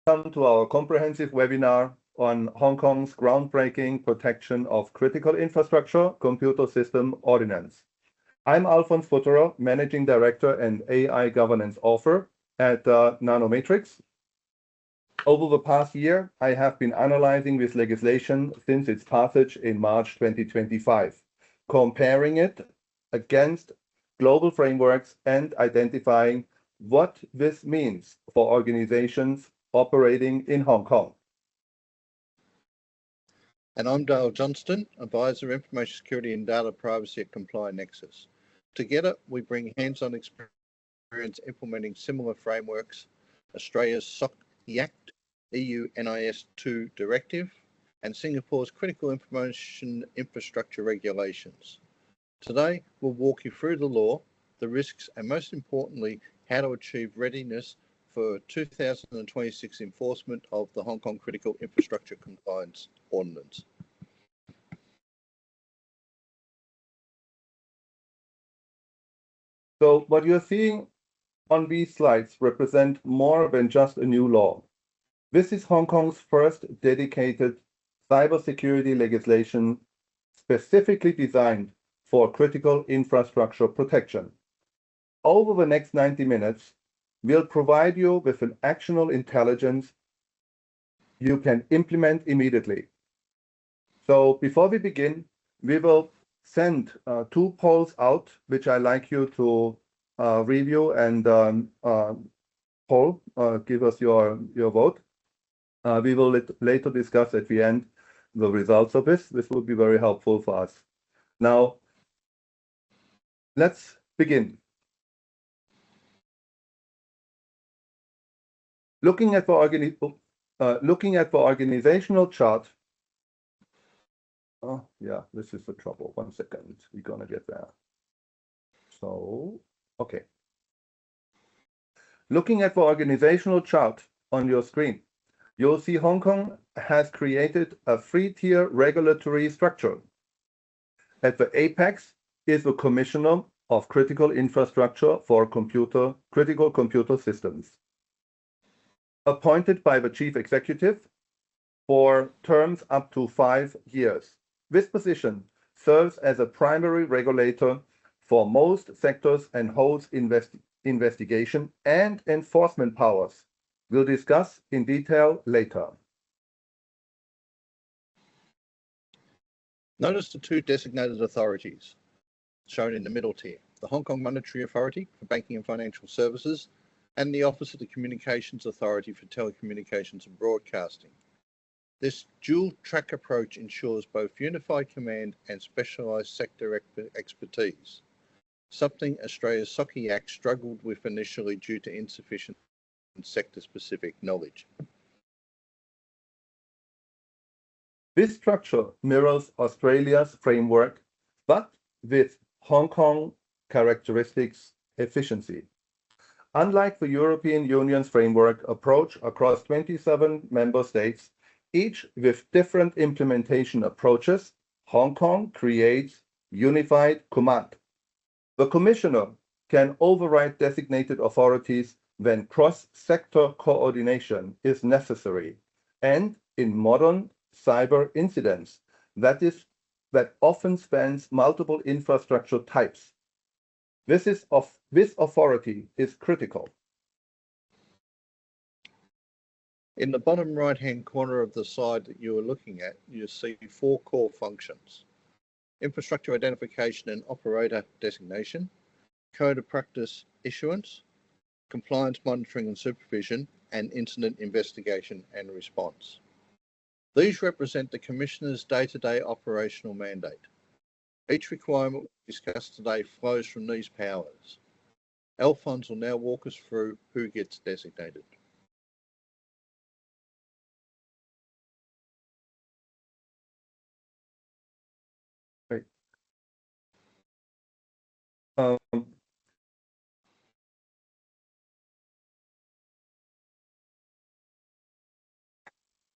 Welcome to our comprehensive webinar on Hong Kong's groundbreaking protection of critical infrastructure computer system ordinance. I'm Alphonse Futterer, Managing Director and AI Governance Author at Nanometrics. Over the past year, I have been analyzing this legislation since its passage in March 2025, comparing it against global frameworks and identifying what this means for organizations operating in Hong Kong. And I'm Dale Johnston, Advisor, Information Security and Data Privacy at Comply Nexus. Together, we bring hands-on experience implementing similar frameworks, Australia's SOCI Act, EU NIS2 Directive, and Singapore's Critical Infrastructure Regulations. Today, we'll walk you through the law, the risks, and most importantly, how to achieve readiness for 2026 enforcement of the Hong Kong Critical Infrastructure Compliance Ordinance. So what you're seeing on these slides represent more than just a new law. This is Hong Kong's first dedicated cybersecurity legislation specifically designed for critical infrastructure protection. Over the next 90 minutes, we'll provide you with an actionable intelligence you can implement immediately. So before we begin, we will send 2 polls out, which I'd like you to review and poll, give us your vote. We will later discuss at the end the results of this. This will be very helpful for us. Now, let's begin. Looking at the organizational chart. Oh, yeah, this is the trouble. 1 second, we're gonna get there. So, okay. Looking at the organizational chart on your screen, you'll see Hong Kong has created a 3-tier regulatory structure. At the apex is the Commissioner of Critical Infrastructure for Critical Computer Systems, appointed by the Chief Executive for terms up to 5 years. This position serves as a primary regulator for most sectors and holds investigation and enforcement powers. We'll discuss in detail later. Notice the 2 designated authorities shown in the middle tier, the Hong Kong Monetary Authority for Banking and Financial Services and the Office of the Communications Authority for Telecommunications and Broadcasting. This dual-track approach ensures both unified command and specialised sector expertise, something Australia's SOCI Act struggled with initially due to insufficient sector-specific knowledge. This structure mirrors Australia's framework, but with Hong Kong characteristics efficiency. Unlike the European Union's framework approach across 27 member states, each with different implementation approaches, Hong Kong creates unified command. The Commissioner can override designated authorities when cross-sector coordination is necessary, and in modern cyber incidents, that often spans multiple infrastructure types. This authority is critical. In the bottom right-hand corner of the slide that you are looking at, you see 4 core functions: infrastructure identification and operator designation, code of practice issuance, compliance monitoring and supervision, and incident investigation and response. These represent the Commissioner's day-to-day operational mandate. Each requirement we discuss today flows from these powers. Alphonse will now walk us through who gets designated. Great.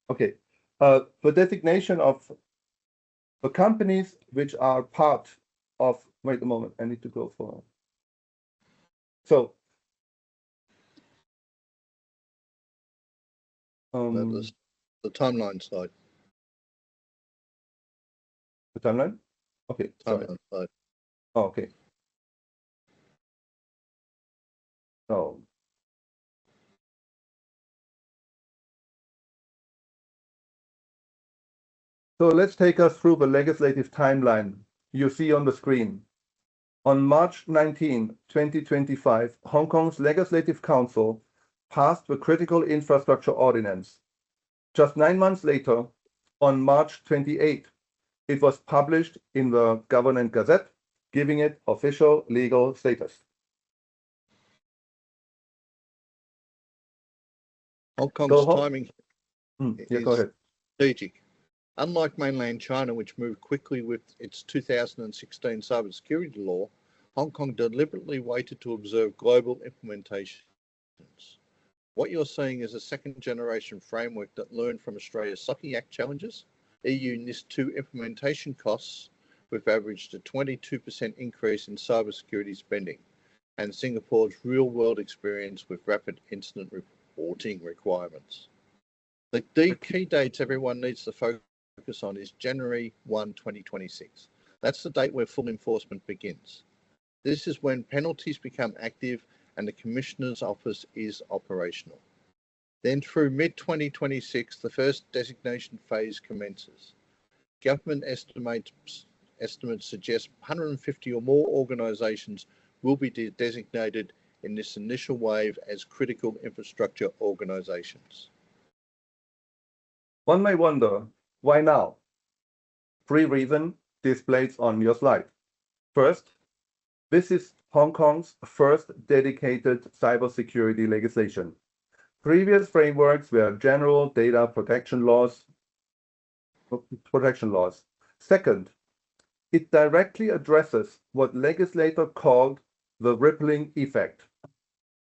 Okay. The designation of the companies which are part of, wait a moment, I need to go for. So The timeline slide. The timeline? Okay, sorry. Timeline slide. Oh, okay. Oh. So let's take us through the legislative timeline you see on the screen. On March 19, 2025, Hong Kong's Legislative Council passed the Critical Infrastructure Ordinance. Just 9 months later, on March 28, it was published in the Government Gazette, giving it official legal status. Hong Kong's timing Yeah, go is ahead. strategic. Unlike mainland China, which moved quickly with its 2016 cybersecurity law, Hong Kong deliberately waited to observe global implementations. What you're seeing is a second-generation framework that learned from Australia's SOCI Act challenges, EU NIS2 implementation costs, with averaged a 22% increase in cybersecurity spending, and Singapore's real-world experience with rapid incident reporting requirements. The key dates everyone needs to focus on is January 1, 2026. That's the date where full enforcement begins. This is when penalties become active and the Commissioner's Office is operational. Then through mid-2026, the first designation phase commences. Government estimates suggest 150 or more organisations will be designated in this initial wave as critical infrastructure organisations. One may wonder, why now? 3 reasons displayed on your slide. First, this is Hong Kong's first dedicated cybersecurity legislation. Previous frameworks were general data protection laws. Second, it directly addresses what legislator called the rippling effect.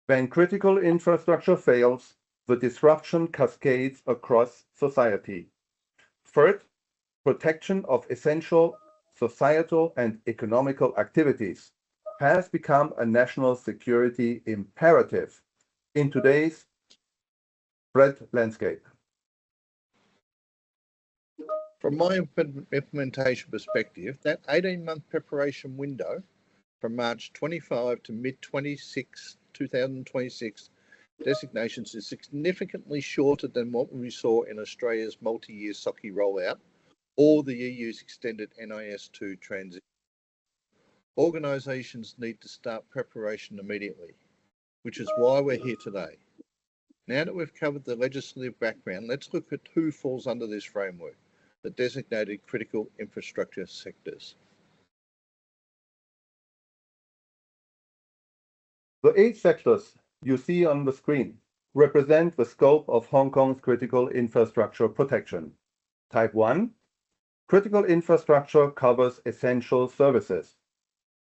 When critical infrastructure fails, the disruption cascades across society. Third, protection of essential societal and economical activities has become a national security imperative in today's threat landscape. From my implementation perspective, that 18-month preparation window from March 25 to mid-26, 2026 designations is significantly shorter than what we saw in Australia's multi-year SOCI rollout or the EU's extended NIS2 transition. Organisations need to start preparation immediately, which is why we're here today. Now that we've covered the legislative background, let's look at who falls under this framework, the designated critical infrastructure sectors. The 8 sectors you see on the screen represent the scope of Hong Kong's critical infrastructure protection. Type 1, critical infrastructure covers essential services.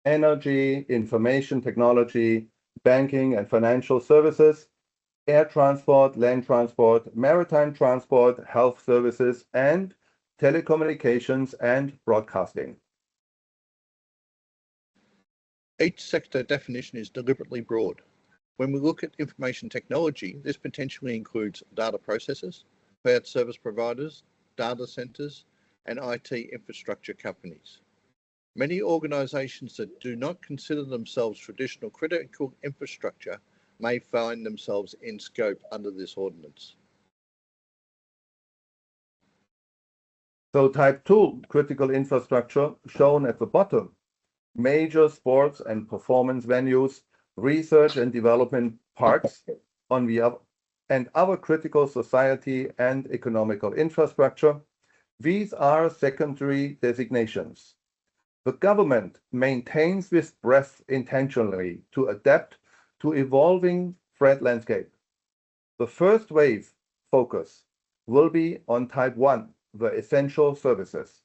Energy, information technology, banking and financial services, air transport, land transport, maritime transport, health services, and telecommunications and broadcasting. Each sector definition is deliberately broad. When we look at information technology, this potentially includes data processors, cloud service providers, data centres, and IT infrastructure companies. Many organisations that do not consider themselves traditional critical infrastructure may find themselves in scope under this ordinance. So type 2 critical infrastructure shown at the bottom, major sports and performance venues, research and development parks on the other, and other critical society and economical infrastructure. These are secondary designations. The government maintains this breadth intentionally to adapt to evolving threat landscape. The first wave focus will be on type 1, the essential services.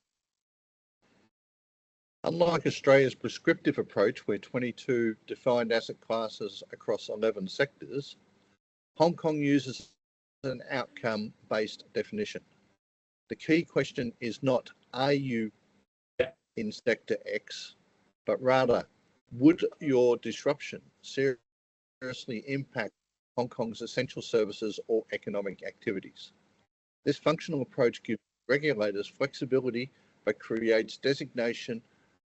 Unlike Australia's prescriptive approach, where 22 defined asset classes across 11 sectors, Hong Kong uses an outcome-based definition. The key question is not, are you in sector X, but rather, would your disruption seriously impact Hong Kong's essential services or economic activities. This functional approach gives regulators flexibility but creates designation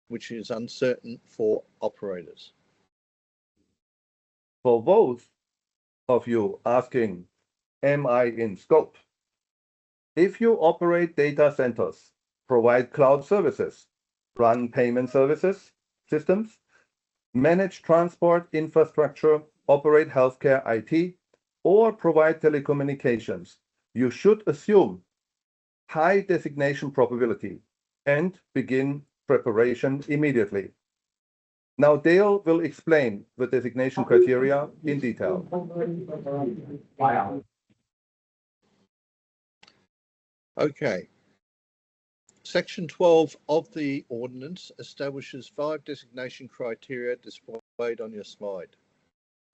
which is uncertain for operators. For those of you asking, am I in scope? If you operate data centers, provide cloud services, run payment services, systems, manage transport infrastructure, operate healthcare IT, or provide telecommunications, you should assume high designation probability and begin preparation immediately. Now Dale will explain the designation criteria in detail. Okay. Section 12 of the Ordinance establishes 5 designation criteria displayed on your slide.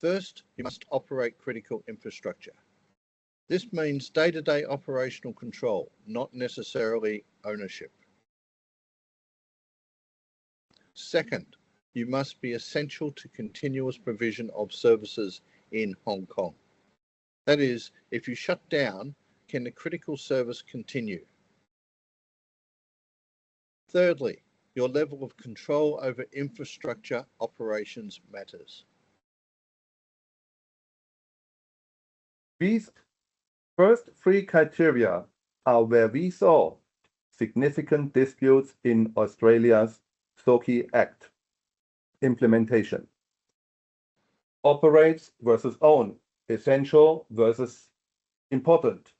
First, you must operate critical infrastructure. This means day-to-day operational control, not necessarily ownership. Second, you must be essential to continuous provision of services in Hong Kong. That is, if you shut down, can the critical service continue? Thirdly, your level of control over infrastructure operations matters. These first 3 criteria are where we saw significant disputes in Australia's SOCI Act implementation. Operates versus own, essential versus important.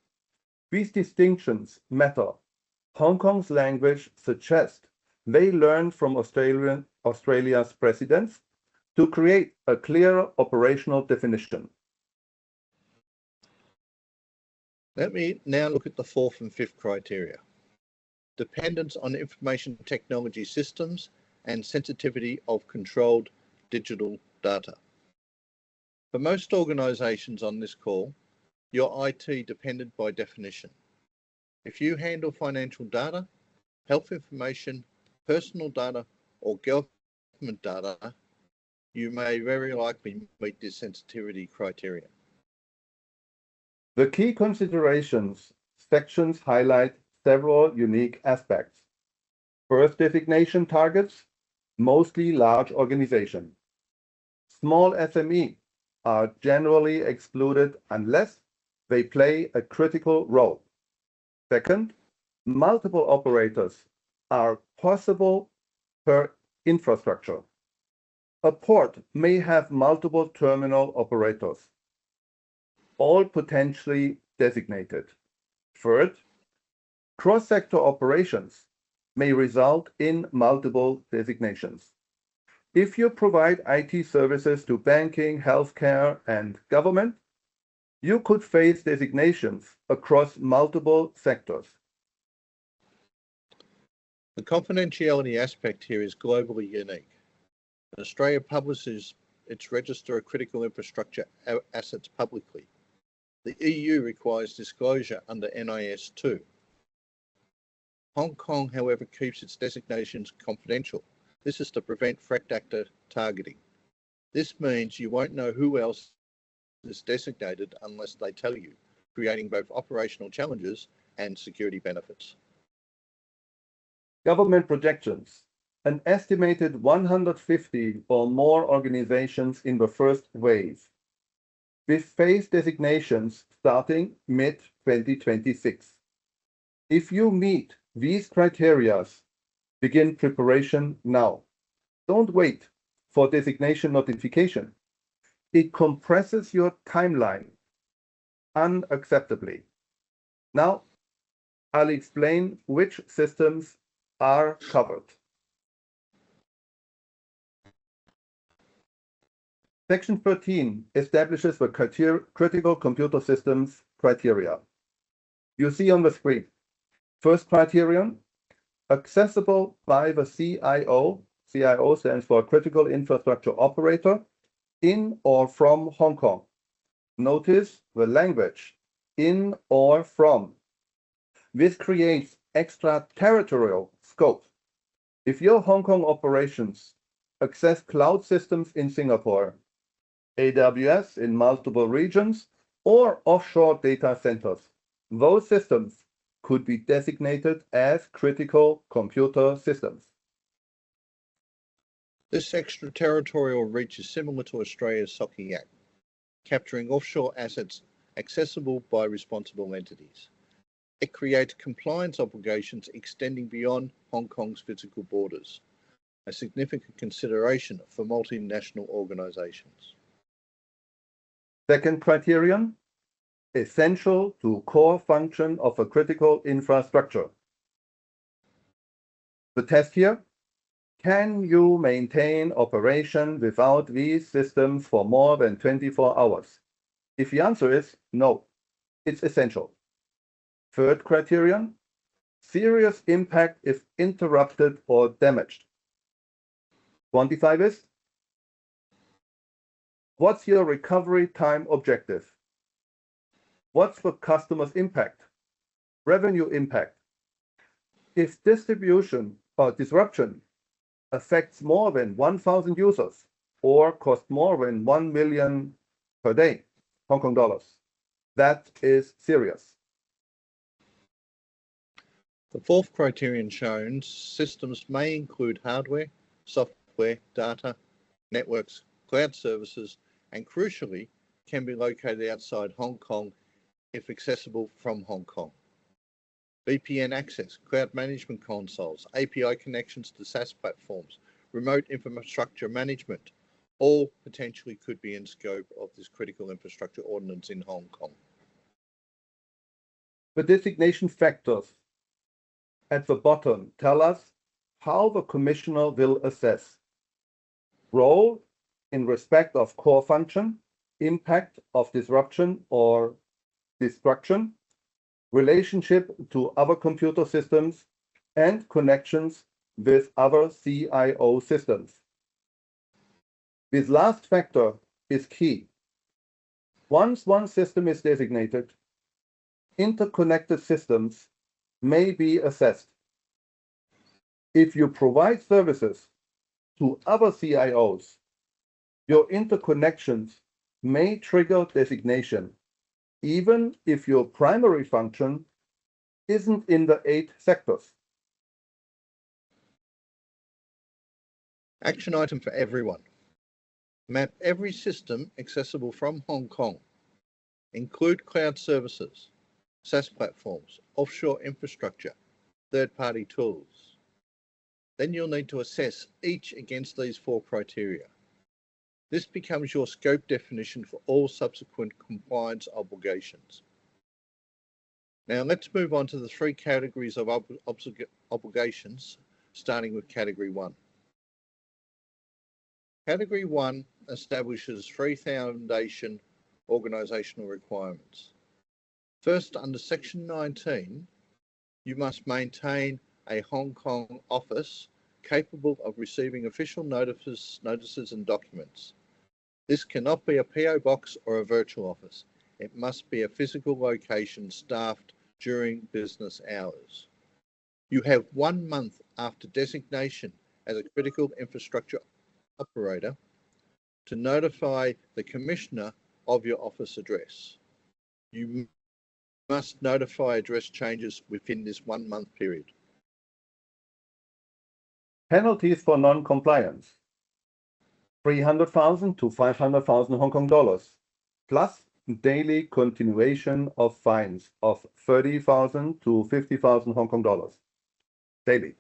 These distinctions matter. Hong Kong's language suggests they learned from Australia's precedents to create a clear operational definition. Let me now look at the 4th and 5th criteria. Dependence on information technology systems and sensitivity of controlled digital data. For most organisations on this call, your IT dependent by definition. If you handle financial data, health information, personal data, or government data, you may very likely meet this sensitivity criteria. The key considerations sections highlight several unique aspects. First designation targets, mostly large organizations. Small SME are generally excluded unless they play a critical role. Second, multiple operators are possible per infrastructure. A port may have multiple terminal operators, all potentially designated. Third, cross-sector operations may result in multiple designations. If you provide IT services to banking, healthcare, and government, you could face designations across multiple sectors. The confidentiality aspect here is globally unique. Australia publishes its register of critical infrastructure assets publicly. The EU requires disclosure under NIS2. Hong Kong, however, keeps its designations confidential. This is to prevent threat actor targeting. This means you won't know who else is designated unless they tell you, creating both operational challenges and security benefits. Government projections. An estimated 150 or more organizations in the first wave, with phase designations starting mid-2026. If you meet these criteria, begin preparation now. Don't wait for designation notification. It compresses your timeline unacceptably. Now, I'll explain which systems are covered. Section 13 establishes the critical computer systems criteria. You see on the screen. First criterion, accessible by the CIO. CIO stands for Critical Infrastructure Operator in or from Hong Kong. Notice the language, in or from. This creates extraterritorial scope. If your Hong Kong operations access cloud systems in Singapore, AWS in multiple regions, or offshore data centers. Those systems could be designated as critical computer systems. This extraterritorial reach is similar to Australia's SOCI Act, capturing offshore assets accessible by responsible entities. It creates compliance obligations extending beyond Hong Kong's physical borders, a significant consideration for multinational organizations. Second criterion, essential to core function of a critical infrastructure. The test here, can you maintain operation without these systems for more than 24 hours? If the answer is no, it's essential. Third criterion, serious impact if interrupted or damaged. Quantify this. What's your recovery time objective? What's the customer's impact? Revenue impact. If distribution or disruption affects more than 1,000 users or costs more than 1 million per day, Hong Kong dollars, that is serious. The fourth criterion shown, systems may include hardware, software, data, networks, cloud services, and crucially, can be located outside Hong Kong if accessible from Hong Kong. VPN access, cloud management consoles, API connections to SaaS platforms, remote infrastructure management, all potentially could be in scope of this Critical Infrastructure Ordinance in Hong Kong. The designation factors at the bottom tell us how the Commissioner will assess role in respect of core function, impact of disruption or destruction, relationship to other computer systems, and connections with other CIO systems. This last factor is key. Once one system is designated, interconnected systems may be assessed. If you provide services to other CIOs, your interconnections may trigger designation, even if your primary function isn't in the 8 sectors. Action item for everyone. Map every system accessible from Hong Kong. Include cloud services, SaaS platforms, offshore infrastructure, third-party tools. Then you'll need to assess each against these 4 criteria. This becomes your scope definition for all subsequent compliance obligations. Now let's move on to the 3 categories of obligations, starting with Category 1. Category 1 establishes 3 foundation organisational requirements. First, under Section 19, you must maintain a Hong Kong office capable of receiving official notices and documents. This cannot be a PO box or a virtual office. It must be a physical location staffed during business hours. You have 1 month after designation as a critical infrastructure operator to notify the Commissioner of your office address. You must notify address changes within this 1 month period. Penalties for non-compliance. 300,000 to 500,000 Hong Kong dollars, plus daily continuation of fines of 30,000 to 50,000 Hong Kong dollars daily.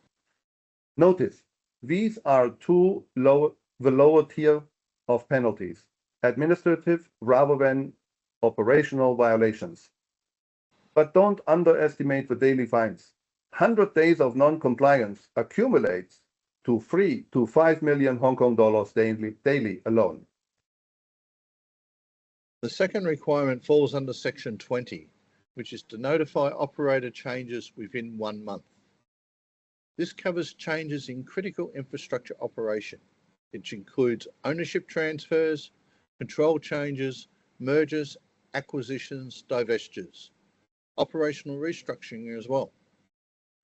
Notice, these are the lower tier of penalties, administrative rather than operational violations. But don't underestimate the daily fines. 100 days of non-compliance accumulates to 3 to 5 million Hong Kong dollars daily alone. The second requirement falls under Section 20, which is to notify operator changes within 1 month. This covers changes in critical infrastructure operation, which includes ownership transfers, control changes, mergers, acquisitions, divestitures, operational restructuring as well.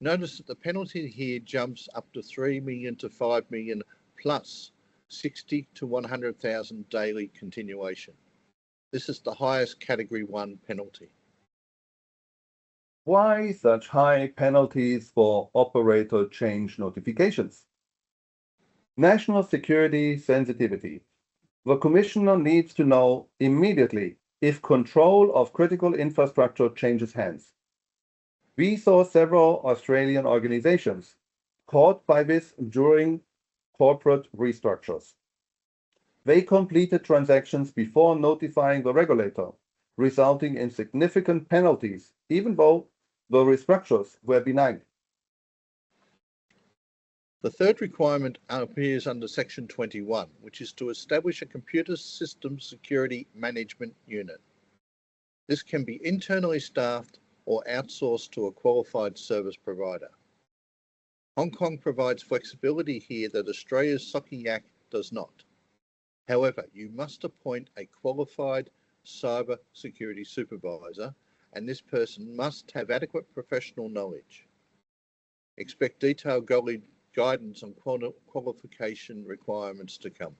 Notice that the penalty here jumps up to 3 million to 5 million plus 60 to 100,000 daily continuation. This is the highest Category 1 penalty. Why such high penalties for operator change notifications? National security sensitivity. The Commissioner needs to know immediately if control of critical infrastructure changes hands. We saw several Australian organizations caught by this during corporate restructures. They completed transactions before notifying the regulator, resulting in significant penalties, even though the restructures were benign. The third requirement appears under Section 21, which is to establish a computer system security management unit. This can be internally staffed or outsourced to a qualified service provider. Hong Kong provides flexibility here that Australia's SOCI Act does not. However, you must appoint a qualified cyber security supervisor, and this person must have adequate professional knowledge. Expect detailed guidance on qualification requirements to come.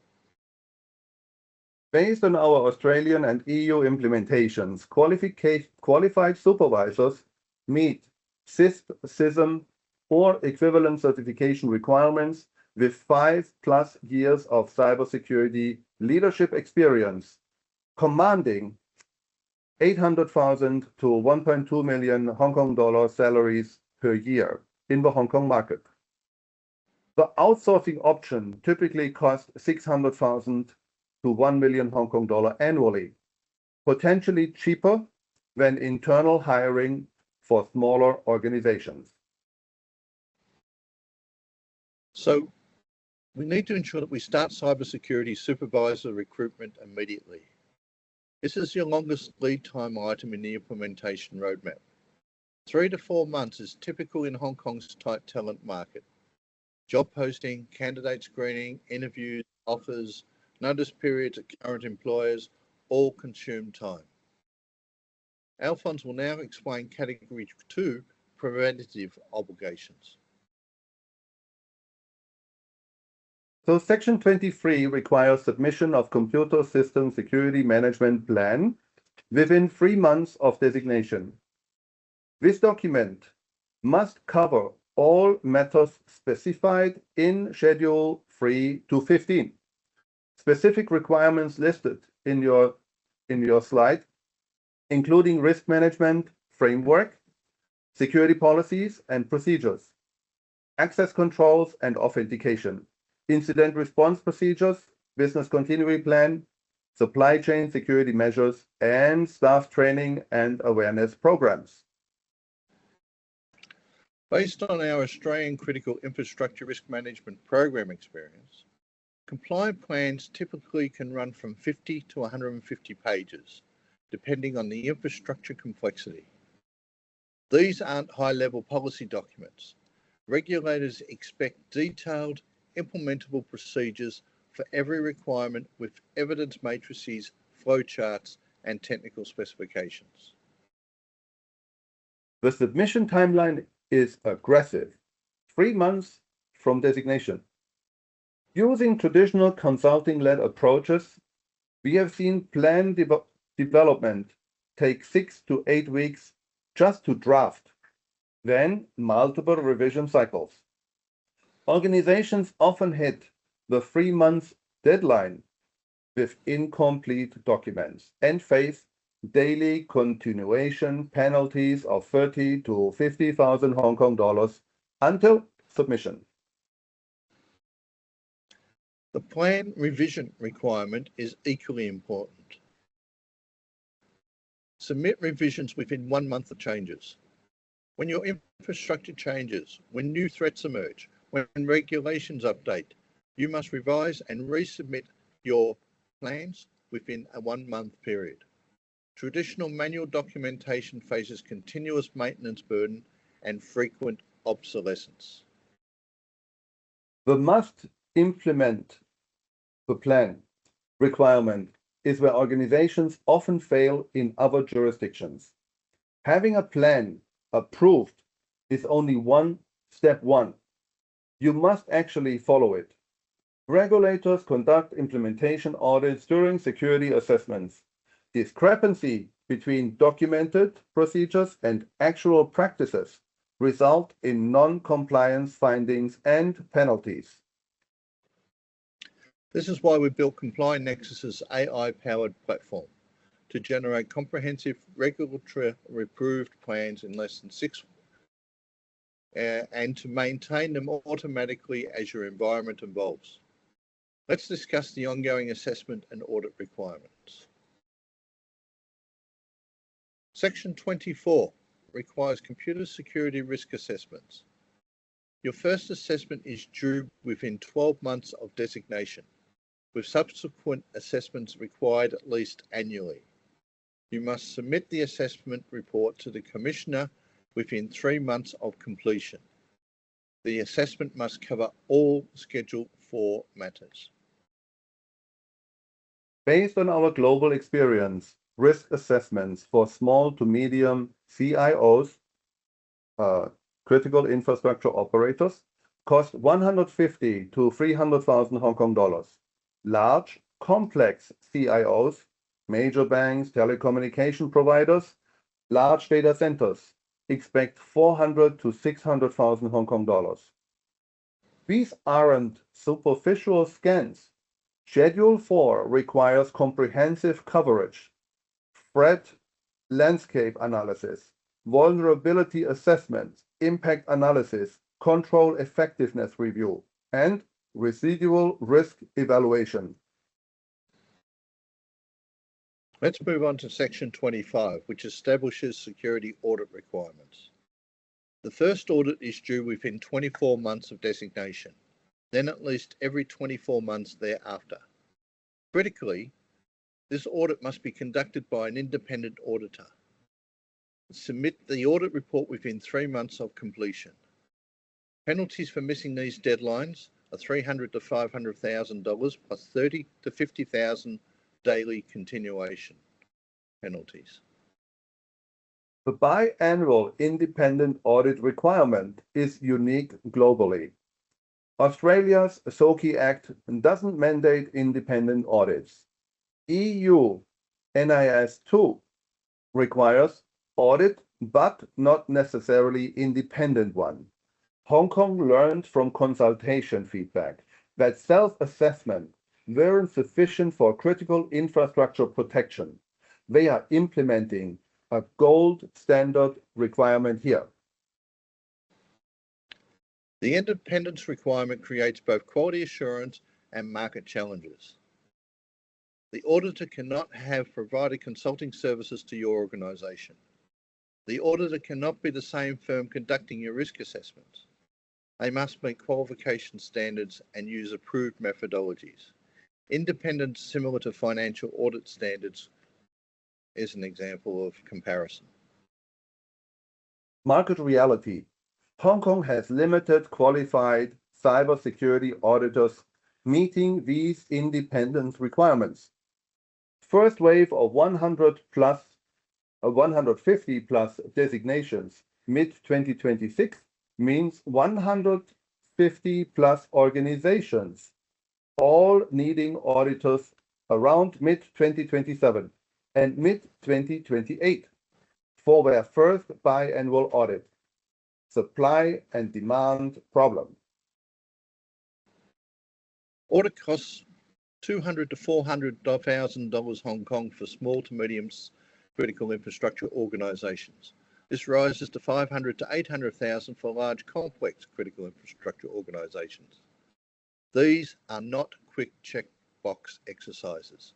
Based on our Australian and EU implementations, qualified supervisors meet CISP, CISM, or equivalent certification requirements with 5+ years of cybersecurity leadership experience, commanding 800,000 to 1.2 million Hong Kong dollar salaries per year in the Hong Kong market. The outsourcing option typically costs 600,000 to 1 million Hong Kong dollar annually, potentially cheaper than internal hiring for smaller organizations. So we need to ensure that we start cybersecurity supervisor recruitment immediately. This is your longest lead time item in the implementation roadmap. 3 to 4 months is typical in Hong Kong's tight talent market. Job posting, candidate screening, interviews, offers, notice periods at current employers all consume time. Alphonse will now explain Category 2 preventative obligations. So Section 23 requires submission of computer system security management plan within 3 months of designation. This document must cover all matters specified in Schedule 3 to 15. Specific requirements listed in your slide, including risk management framework, security policies and procedures, access controls and authentication, incident response procedures, business continuity plan, supply chain security measures, and staff training and awareness programs. Based on our Australian Critical Infrastructure Risk Management Program experience, compliant plans typically can run from 50 to 150 pages, depending on the infrastructure complexity. These aren't high-level policy documents. Regulators expect detailed, implementable procedures for every requirement with evidence matrices, flowcharts, and technical specifications. The submission timeline is aggressive, 3 months from designation. Using traditional consulting-led approaches, we have seen plan development take 6 to 8 weeks just to draft, then multiple revision cycles. Organizations often hit the 3 months deadline with incomplete documents and face daily continuation penalties of 30 to 50,000 Hong Kong dollars until submission. The plan revision requirement is equally important. Submit revisions within 1 month of changes. When your infrastructure changes, when new threats emerge, when regulations update, you must revise and resubmit your plans within a 1 month period. Traditional manual documentation faces continuous maintenance burden and frequent obsolescence. The must implement the plan requirement is where organizations often fail in other jurisdictions. Having a plan approved is only step one. You must actually follow it. Regulators conduct implementation audits during security assessments. Discrepancy between documented procedures and actual practices result in non-compliance findings and penalties. This is why we built Comply Nexus's AI-powered platform to generate comprehensive regulatory approved plans in less than 6 and to maintain them automatically as your environment evolves. Let's discuss the ongoing assessment and audit requirements. Section 24 requires computer security risk assessments. Your first assessment is due within 12 months of designation, with subsequent assessments required at least annually. You must submit the assessment report to the Commissioner within 3 months of completion. The assessment must cover all Schedule 4 matters. Based on our global experience, risk assessments for small to medium CIOs, critical infrastructure operators, cost 150 to 300,000 Hong Kong dollars. Large, complex CIOs, major banks, telecommunication providers, large data centers, expect 400 to 600,000 Hong Kong dollars. These aren't superficial scans. Schedule 4 requires comprehensive coverage, threat landscape analysis, vulnerability assessment, impact analysis, control effectiveness review, and residual risk evaluation. Let's move on to Section 25, which establishes security audit requirements. The first audit is due within 24 months of designation, then at least every 24 months thereafter. Critically, this audit must be conducted by an independent auditor. Submit the audit report within 3 months of completion. Penalties for missing these deadlines are $300,000 to $500,000 plus $30,000 to $50,000 daily continuation penalties. The biannual independent audit requirement is unique globally. Australia's SOCI Act doesn't mandate independent audits. EU NIS2 requires audit, but not necessarily independent one. Hong Kong learned from consultation feedback that self-assessment weren't sufficient for critical infrastructure protection. They are implementing a gold standard requirement here. The independence requirement creates both quality assurance and market challenges. The auditor cannot have provided consulting services to your organisation. The auditor cannot be the same firm conducting your risk assessments. They must meet qualification standards and use approved methodologies. Independence similar to financial audit standards is an example of comparison. Market reality. Hong Kong has limited qualified cybersecurity auditors meeting these independence requirements. First wave of 150 plus designations mid-2026 means 150 plus organizations, all needing auditors around mid-2027 and mid-2028 for their first biannual audit. Supply and demand problem. Audit costs $200,000 to $400,000 Hong Kong for small to medium critical infrastructure organisations. This rises to $500,000 to $800,000 for large complex critical infrastructure organisations. These are not quick checkbox exercises.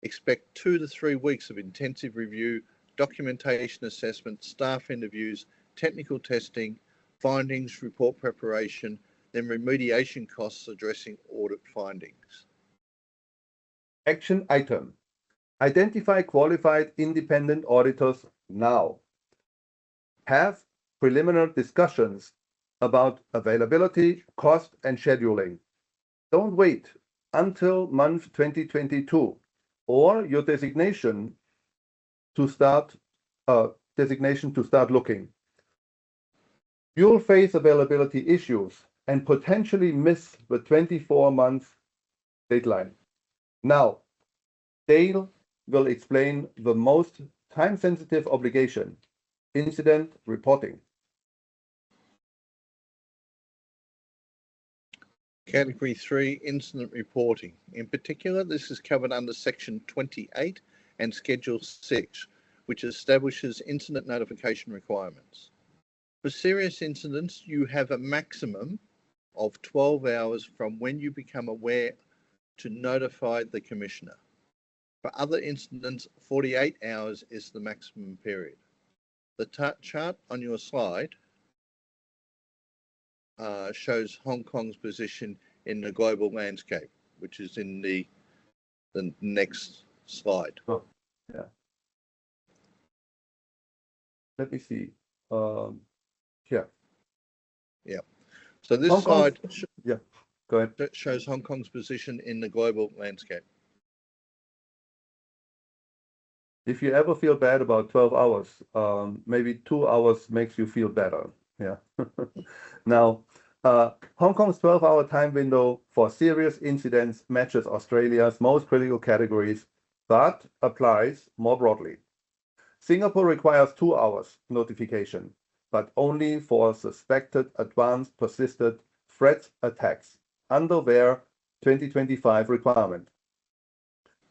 Expect 2 to 3 weeks of intensive review, documentation assessment, staff interviews, technical testing, findings, report preparation, then remediation costs addressing audit findings. Action item. Identify qualified independent auditors now. Have preliminary discussions about availability, cost, and scheduling. Don't wait until month 2022 or your designation to start looking. You'll face availability issues and potentially miss the 24-month deadline. Now, Dale will explain the most time-sensitive obligation, incident reporting. Category 3, incident reporting. In particular, this is covered under Section 28 and Schedule 6, which establishes incident notification requirements. For serious incidents, you have a maximum of 12 hours from when you become aware to notify the Commissioner. For other incidents, 48 hours is the maximum period. The chart on your slide shows Hong Kong's position in the global landscape, which is in the next slide. Oh, yeah. Let me see. Here. Yeah. So this Hong slide yeah, go ahead. shows Hong Kong's position in the global landscape. If you ever feel bad about 12 hours, maybe 2 hours makes you feel better. Yeah. Now, Hong Kong's 12-hour time window for serious incidents matches Australia's most critical categories, but applies more broadly. Singapore requires 2 hours notification, but only for suspected advanced persistent threat attacks under their 2025 requirement.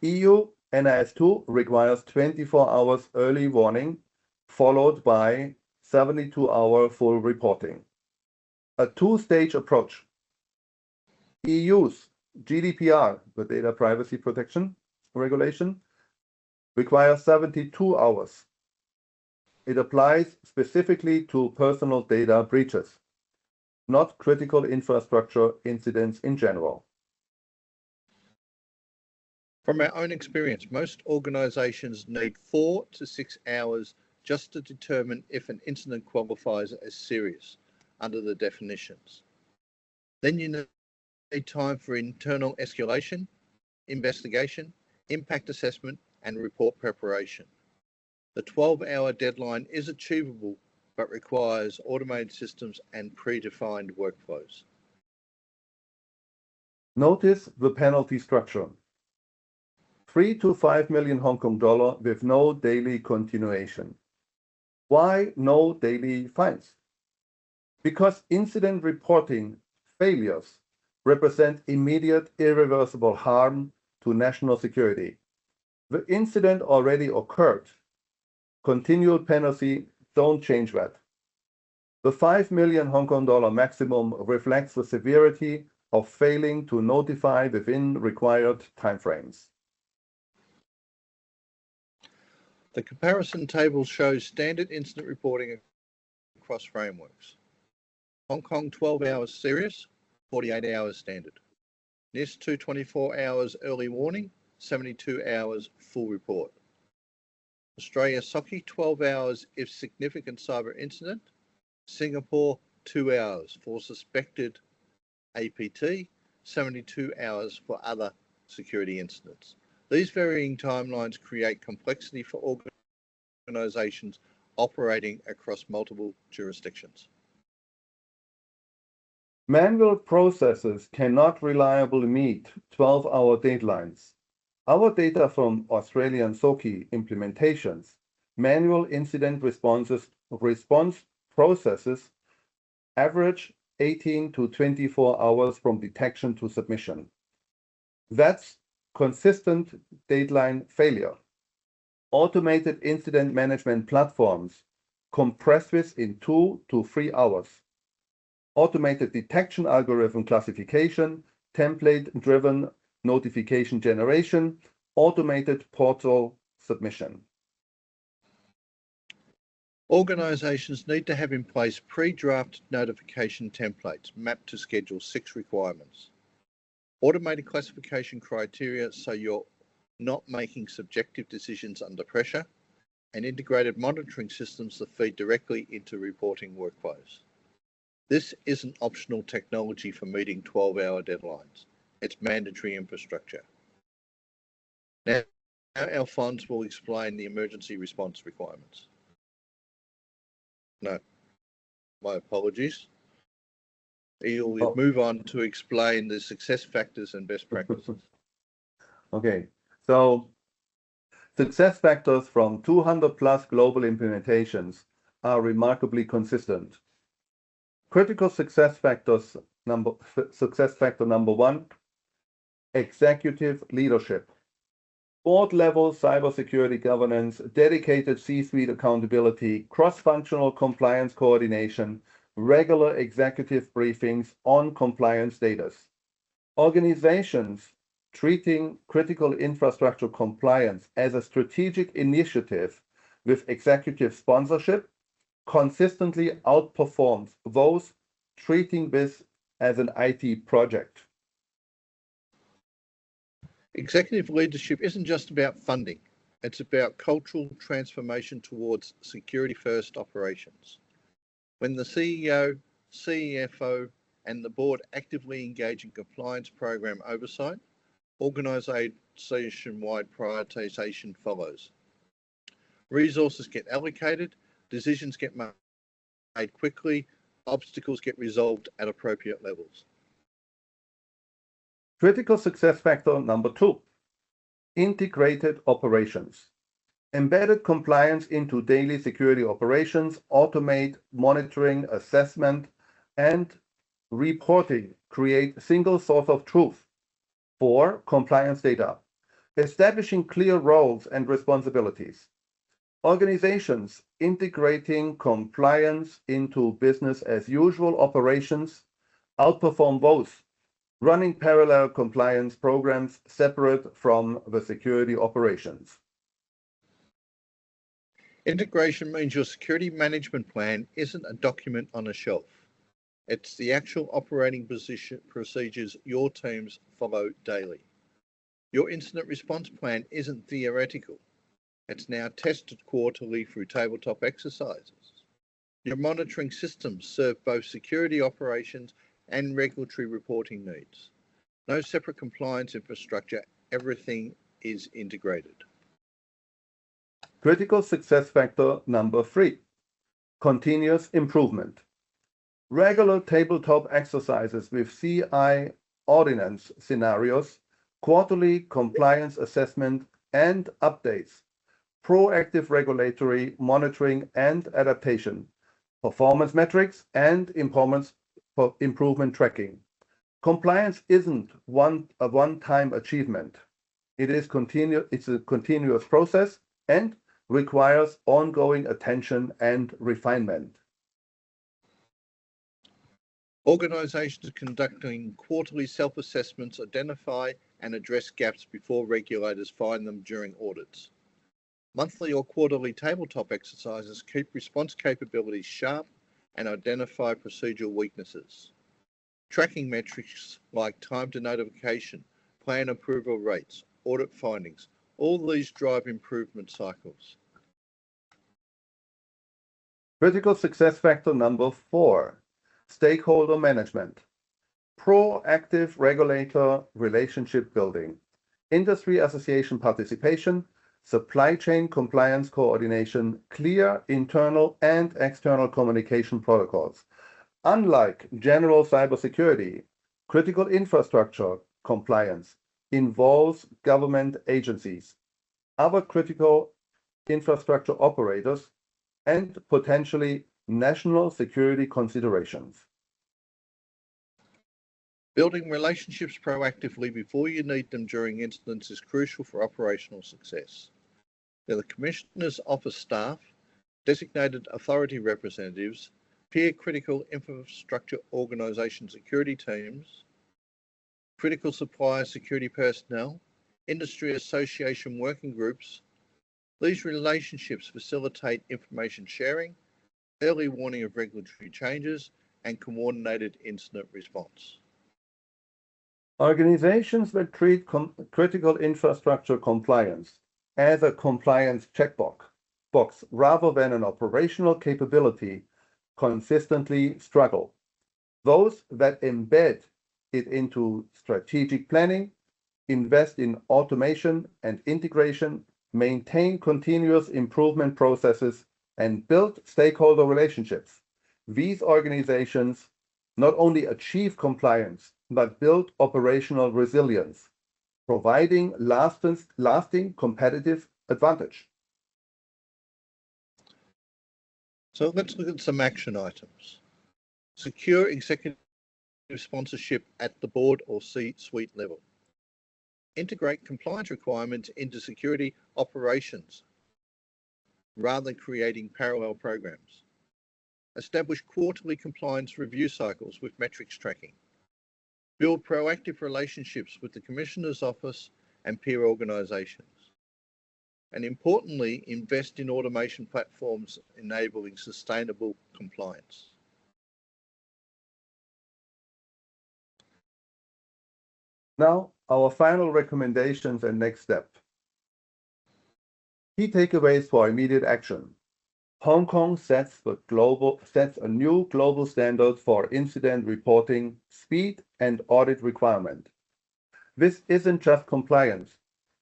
EU NIS2 requires 24 hours early warning, followed by 72-hour full reporting. A two-stage approach. EU's GDPR, the Data Privacy Protection Regulation, requires 72 hours. It applies specifically to personal data breaches, not critical infrastructure incidents in general. From our own experience, most organizations need 4 to 6 hours just to determine if an incident qualifies as serious under the definitions. Then you need time for internal escalation, investigation, impact assessment, and report preparation. The 12-hour deadline is achievable, but requires automated systems and predefined workflows. Notice the penalty structure. 3 to 5 million Hong Kong dollar with no daily continuation. Why no daily fines? Because incident reporting failures represent immediate irreversible harm to national security. The incident already occurred. Continual penalty don't change that. The 5 million Hong Kong dollar maximum reflects the severity of failing to notify within required timeframes. The comparison table shows standard incident reporting across frameworks. Hong Kong 12 hours serious, 48 hours standard. NIS2 24 hours early warning, 72 hours full report. Australia SOCI 12 hours if significant cyber incident. Singapore 2 hours for suspected APT, 72 hours for other security incidents. These varying timelines create complexity for organizations operating across multiple jurisdictions. Manual processes cannot reliably meet 12-hour deadlines. Our data from Australian SOCI implementations, manual incident response processes average 18 to 24 hours from detection to submission. That's consistent deadline failure. Automated incident management platforms compress this in 2 to 3 hours. Automated detection algorithm classification, template-driven notification generation, automated portal submission. Organizations need to have in place pre-drafted notification templates mapped to Schedule 6 requirements. Automated classification criteria so you're not making subjective decisions under pressure, and integrated monitoring systems that feed directly into reporting workflows. This isn't optional technology for meeting 12-hour deadlines. It's mandatory infrastructure. Now, Alphonse will explain the emergency response requirements. No, my apologies. You'll move on to explain the success factors and best practices. Okay, so success factors from 200 plus global implementations are remarkably consistent. Critical success factor number one, executive leadership. Board-level cybersecurity governance, dedicated C-suite accountability, cross-functional compliance coordination, regular executive briefings on compliance status. Organizations treating critical infrastructure compliance as a strategic initiative with executive sponsorship consistently outperforms those treating this as an IT project. Executive leadership isn't just about funding. It's about cultural transformation towards security-first operations. When the CEO, CFO, and the board actively engage in compliance program oversight, organization-wide prioritization follows. Resources get allocated, decisions get made quickly, obstacles get resolved at appropriate levels. Critical success factor number two, integrated operations. Embedded compliance into daily security operations, automate monitoring, assessment, and reporting, create single source of truth for compliance data, establishing clear roles and responsibilities. Organizations integrating compliance into business as usual operations outperform both running parallel compliance programs separate from the security operations. Integration means your security management plan isn't a document on a shelf. It's the actual operating procedures your teams follow daily. Your incident response plan isn't theoretical. It's now tested quarterly through tabletop exercises. Your monitoring systems serve both security operations and regulatory reporting needs. No separate compliance infrastructure, everything is integrated. Critical success factor number three, continuous improvement. Regular tabletop exercises with CI ordinance scenarios, quarterly compliance assessment and updates, proactive regulatory monitoring and adaptation, performance metrics and improvement tracking. Compliance isn't a one-time achievement. It's a continuous process and requires ongoing attention and refinement. Organizations conducting quarterly self-assessments identify and address gaps before regulators find them during audits. Monthly or quarterly tabletop exercises keep response capabilities sharp and identify procedural weaknesses. Tracking metrics like time to notification, plan approval rates, audit findings, all these drive improvement cycles. Critical success factor number four, stakeholder management. Proactive regulator relationship building, industry association participation, supply chain compliance coordination, clear internal and external communication protocols. Unlike general cybersecurity, critical infrastructure compliance involves government agencies, other critical infrastructure operators, and potentially national security considerations. Building relationships proactively before you need them during incidents is crucial for operational success. They're the Commissioner's Office staff, designated authority representatives, peer critical infrastructure organisation security teams, critical supplier security personnel, industry association working groups. These relationships facilitate information sharing, early warning of regulatory changes, and coordinated incident response. Organizations that treat critical infrastructure compliance as a compliance checkbox rather than an operational capability consistently struggle. Those that embed it into strategic planning, invest in automation and integration, maintain continuous improvement processes, and build stakeholder relationships. These organizations not only achieve compliance, but build operational resilience, providing lasting competitive advantage. So let's look at some action items. Secure executive sponsorship at the board or C-suite level. Integrate compliance requirements into security operations rather than creating parallel programs. Establish quarterly compliance review cycles with metrics tracking. Build proactive relationships with the Commissioner's Office and peer organisations. And importantly, invest in automation platforms enabling sustainable compliance. Now, our final recommendations and next step. Key takeaways for immediate action. Hong Kong sets a new global standard for incident reporting, speed, and audit requirement. This isn't just compliance,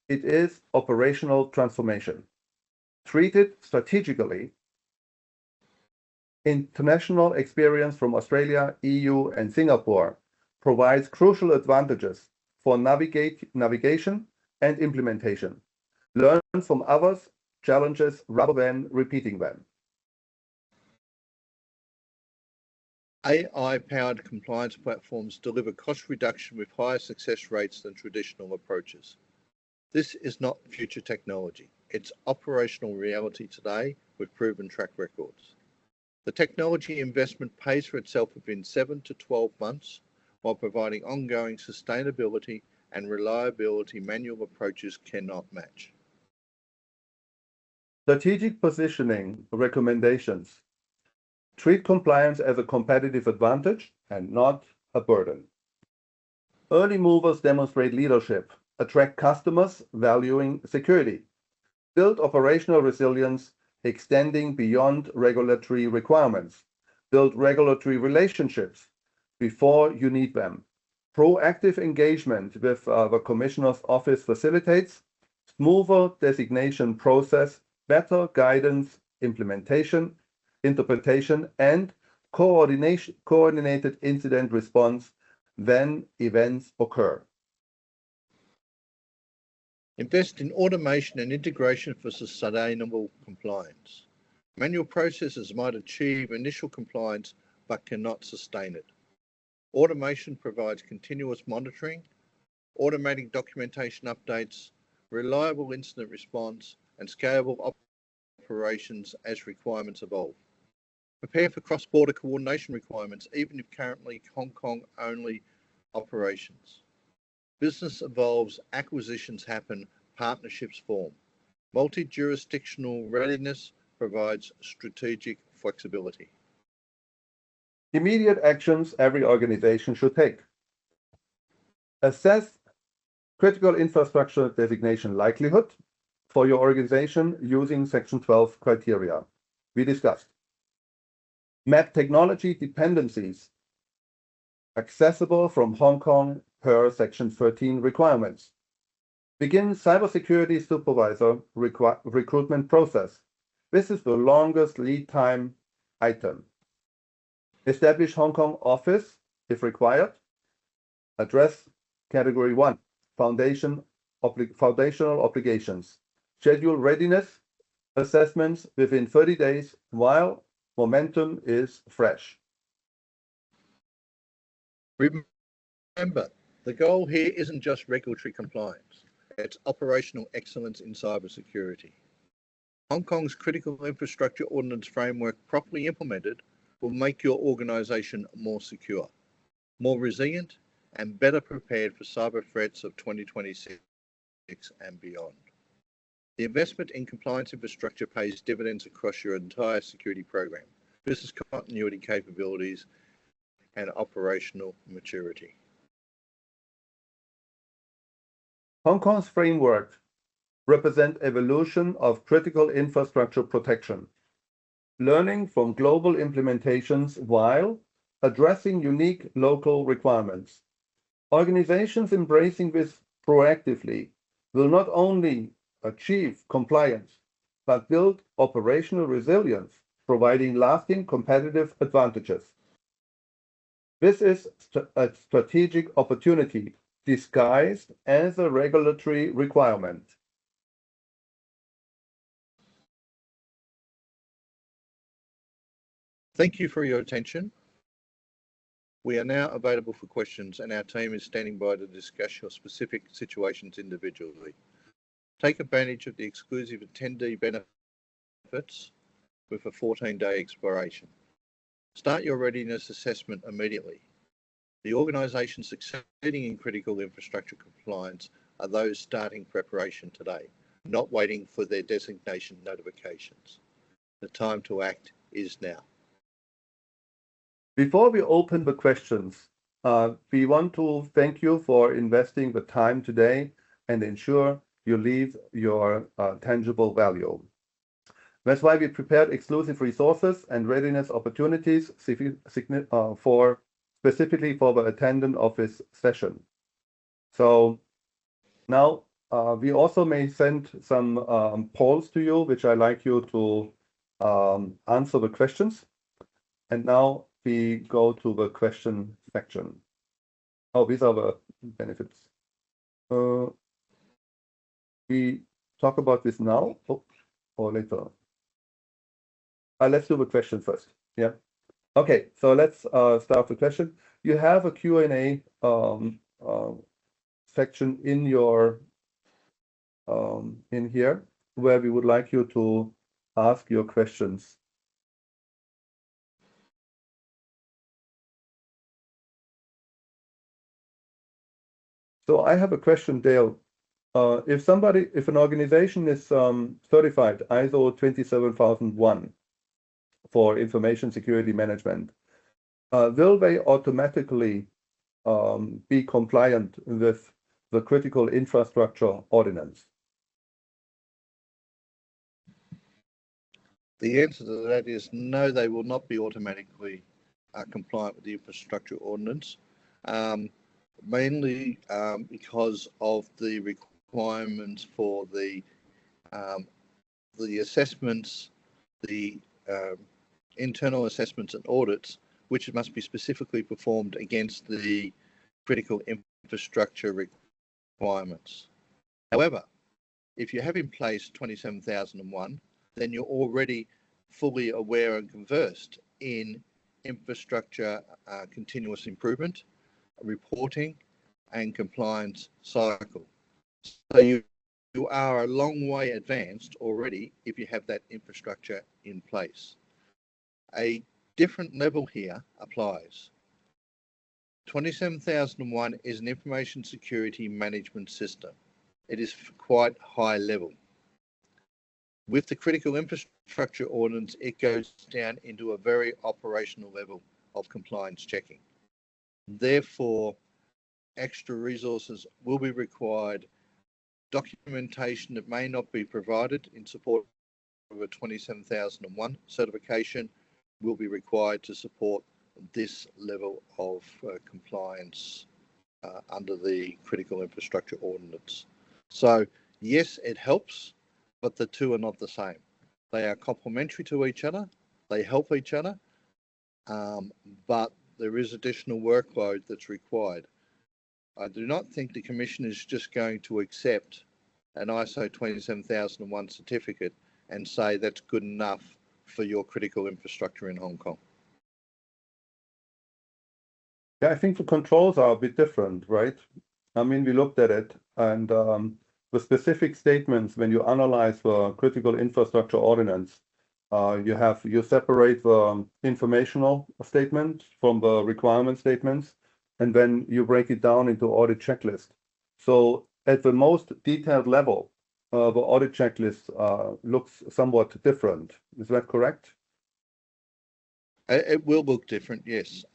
it is operational transformation. Treated strategically, international experience from Australia, EU, and Singapore provides crucial advantages for navigation and implementation. Learn from others' challenges rather than repeating them. AI-powered compliance platforms deliver cost reduction with higher success rates than traditional approaches. This is not future technology. It's operational reality today with proven track records. The technology investment pays for itself within 7 to 12 months, while providing ongoing sustainability and reliability manual approaches cannot match. Strategic positioning recommendations. Treat compliance as a competitive advantage and not a burden. Early movers demonstrate leadership, attract customers valuing security, build operational resilience, extending beyond regulatory requirements, build regulatory relationships before you need them. Proactive engagement with the Commissioner's Office facilitates smoother designation process, better guidance, implementation, interpretation, and coordinated incident response when events occur. Invest in automation and integration for sustainable compliance. Manual processes might achieve initial compliance but cannot sustain it. Automation provides continuous monitoring, automating documentation updates, reliable incident response, and scalable operations as requirements evolve. Prepare for cross-border coordination requirements, even if currently Hong Kong-only operations. Business evolves, acquisitions happen, partnerships form. Multi-jurisdictional readiness provides strategic flexibility. Immediate actions every organization should take. Assess critical infrastructure designation likelihood for your organization using Section 12 criteria we discussed. Map technology dependencies accessible from Hong Kong per Section 13 requirements. Begin cybersecurity supervisor recruitment process. This is the longest lead time item. Establish Hong Kong office if required. Address Category 1, foundational obligations. Schedule readiness assessments within 30 days while momentum is fresh. Remember, the goal here isn't just regulatory compliance, it's operational excellence in cybersecurity. Hong Kong's Critical Infrastructure Ordinance framework properly implemented will make your organisation more secure, more resilient, and better prepared for cyber threats of 2026 and beyond. The investment in compliance infrastructure pays dividends across your entire security program, business continuity capabilities, and operational maturity. Hong Kong's framework represent evolution of critical infrastructure protection, learning from global implementations while addressing unique local requirements. Organizations embracing this proactively will not only achieve compliance, but build operational resilience, providing lasting competitive advantages. This is a strategic opportunity disguised as a regulatory requirement. Thank you for your attention. We are now available for questions, and our team is standing by to discuss your specific situations individually. Take advantage of the exclusive attendee benefits with a 14-day expiration. Start your readiness assessment immediately. The organisations succeeding in critical infrastructure compliance are those starting preparation today, not waiting for their designation notifications. The time to act is now. Before we open the questions, we want to thank you for investing the time today and ensure you leave your tangible value. That's why we prepared exclusive resources and readiness opportunities specifically for the attendance of this session. So now we also may send some polls to you, which I'd like you to answer the questions. And now we go to the question section. Oh, these are the benefits. We talk about this now or later. Let's do the question first. Yeah. Okay, so let's start the question. You have a Q&A section in your in here where we would like you to ask your questions. So I have a question, Dale. If an organization is certified ISO 27001 for information security management, will they automatically be compliant with the Critical Infrastructure Ordinance? The answer to that is no, they will not be automatically compliant with the Infrastructure Ordinance, mainly because of the requirements for the assessments, the internal assessments and audits, which must be specifically performed against the critical infrastructure requirements. However, if you have in place 27001, then you're already fully aware and conversed in infrastructure continuous improvement, reporting, and compliance cycle. So you are a long way advanced already if you have that infrastructure in place. A different level here applies. 27001 is an information security management system. It is quite high level. With the Critical Infrastructure Ordinance, it goes down into a very operational level of compliance checking. Therefore, extra resources will be required. Documentation that may not be provided in support of a 27001 certification will be required to support this level of compliance under the Critical Infrastructure Ordinance. So yes, it helps, but the two are not the same. They are complementary to each other. They help each other, but there is additional workload that's required. I do not think the Commission is just going to accept an ISO 27001 certificate and say that's good enough for your critical infrastructure in Hong Kong. Yeah, I think the controls are a bit different, right? I mean, we looked at it, and the specific statements, when you analyze the Critical Infrastructure Ordinance, you separate the informational statement from the requirement statements, and then you break it down into audit checklist. So at the most detailed level, the audit checklist looks somewhat different. Is that correct? It will look different, yes.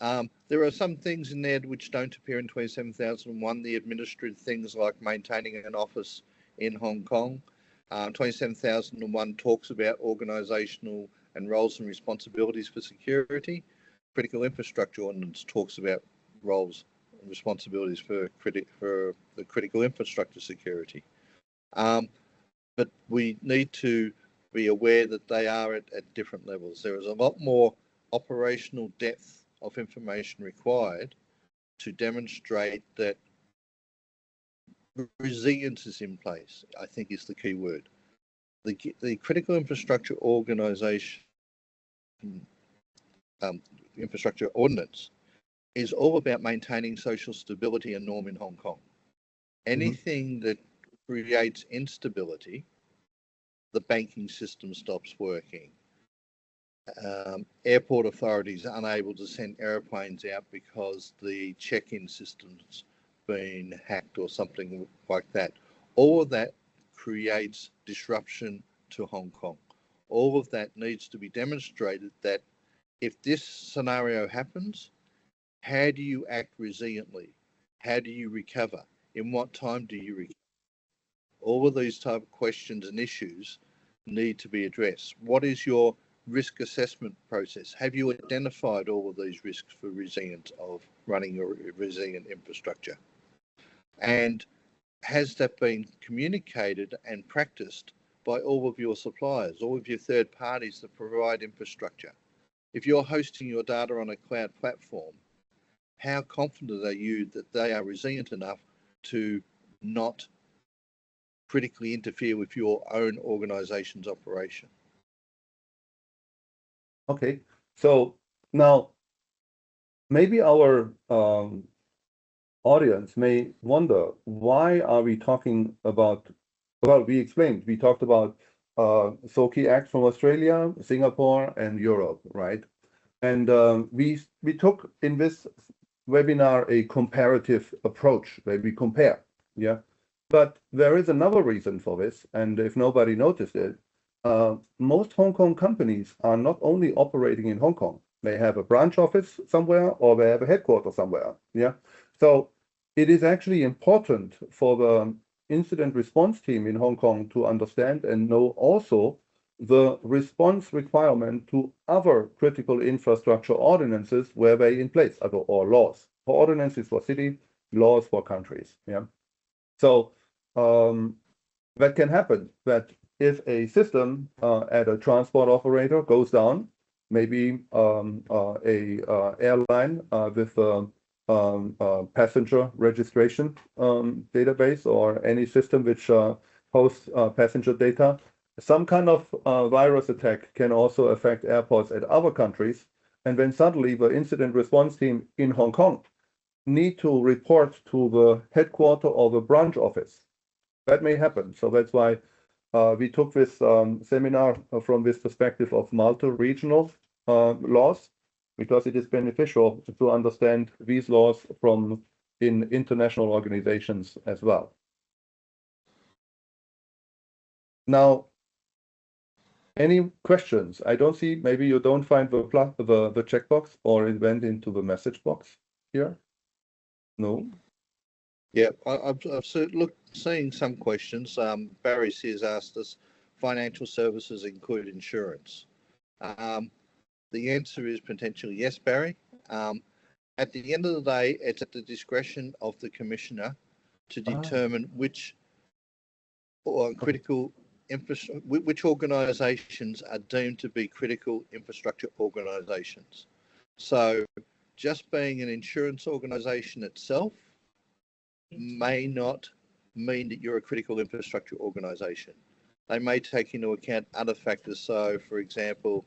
There are some things in there which don't appear in 27001, the administrative things like maintaining an office in Hong Kong. 27001 talks about organisational and roles and responsibilities for security. Critical Infrastructure Ordinance talks about roles and responsibilities for the critical infrastructure security. But we need to be aware that they are at different levels. There is a lot more operational depth of information required to demonstrate that resilience is in place, I think is the key word. The Critical Infrastructure Organisation Infrastructure Ordinance is all about maintaining social stability and norm in Hong Kong. Anything that creates instability, the banking system stops working. Airport authorities are unable to send airplanes out because the check-in system's been hacked or something like that. All of that creates disruption to Hong Kong. All of that needs to be demonstrated that if this scenario happens, how do you act resiliently? How do you recover? In what time do you recover? All of these type of questions and issues need to be addressed. What is your risk assessment process? Have you identified all of these risks for resilience of running your resilient infrastructure? And has that been communicated and practiced by all of your suppliers, all of your third parties that provide infrastructure? If you're hosting your data on a cloud platform, how confident are you that they are resilient enough to not critically interfere with your own organization's operation? Okay, so now maybe our audience may wonder, why are we talking about, well, we explained, we talked about SOCI Act from Australia, Singapore, and Europe, right? And we took in this webinar a comparative approach where we compare, yeah? But there is another reason for this, and if nobody noticed it, most Hong Kong companies are not only operating in Hong Kong, they have a branch office somewhere or they have a headquarters somewhere, yeah? So it is actually important for the incident response team in Hong Kong to understand and know also the response requirement to other critical infrastructure ordinances where they're in place, or laws. For ordinances for city, laws for countries, yeah? So that can happen, that if a system at a transport operator goes down, maybe a airline with a passenger registration database or any system which hosts passenger data, some kind of virus attack can also affect airports at other countries. And then suddenly the incident response team in Hong Kong need to report to the headquarter or the branch office. That may happen. So that's why we took this seminar from this perspective of multi-regional laws, because it is beneficial to understand these laws from in international organizations as well. Now, any questions? I don't see, maybe you don't find the checkbox, or it went into the message box here. No. Yeah, I've seeing some questions. Barry has asked us, financial services include insurance? The answer is potentially yes, Barry. At the end of the day, it's at the discretion of the commissioner to determine which critical infrastructure, which organisations are deemed to be critical infrastructure organisations. So, just being an insurance organisation itself may not mean that you're a critical infrastructure organisation. They may take into account other factors. So, for example,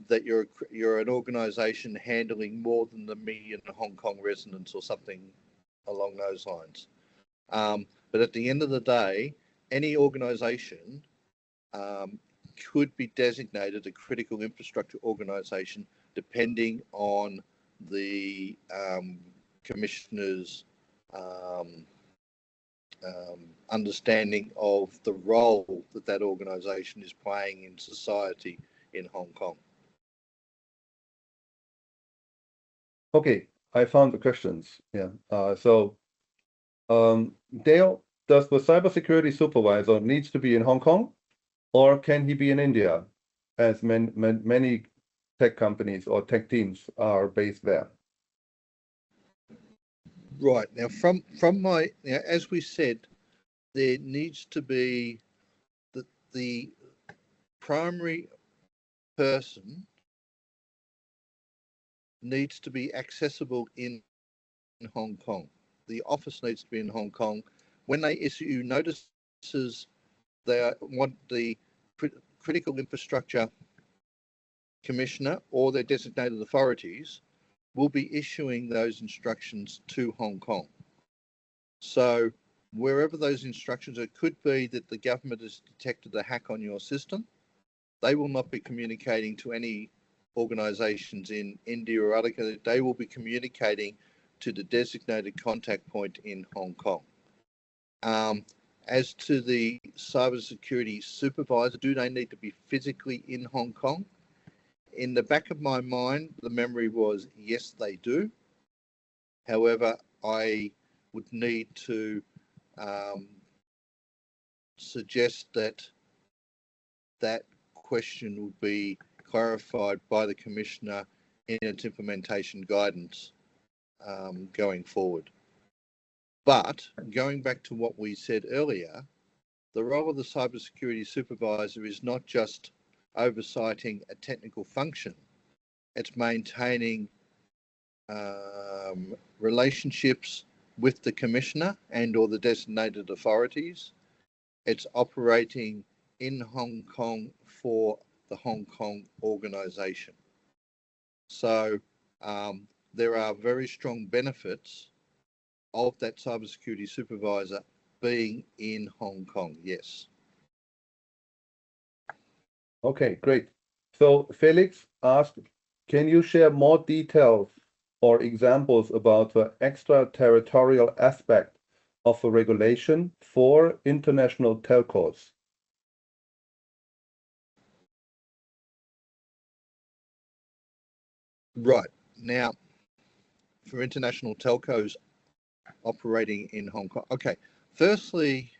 that you're an organisation handling more than 1 million Hong Kong residents or something along those lines. But at the end of the day, any organisation could be designated a critical infrastructure organisation depending on the commissioner's understanding of the role that that organisation is playing in society in Hong Kong. Okay, I found the questions. Yeah. Dale, does the cybersecurity supervisor needs to be in Hong Kong, or can he be in India, as many tech companies or tech teams are based there? Right. Now, from my, as we said, there needs to be the primary person needs to be accessible in Hong Kong. The office needs to be in Hong Kong. When they issue notices, they want the Critical Infrastructure Commissioner or their designated authorities will be issuing those instructions to Hong Kong. So wherever those instructions, it could be that the government has detected a hack on your system. They will not be communicating to any organisations in India or other countries. They will be communicating to the designated contact point in Hong Kong. As to the cybersecurity supervisor, do they need to be physically in Hong Kong? In the back of my mind, the memory was yes, they do. However, I would need to suggest that that question will be clarified by the Commissioner in its implementation guidance going forward. But going back to what we said earlier, the role of the cybersecurity supervisor is not just oversighting a technical function, it's maintaining relationships with the Commissioner and or the designated authorities. It's operating in Hong Kong for the Hong Kong organisation. So there are very strong benefits of that cybersecurity supervisor being in Hong Kong, yes. Okay, great. So Felix asked, can you share more details or examples about the extraterritorial aspect of a regulation for international telcos? Right. Now, for international telcos operating in Hong Kong. Okay. Firstly,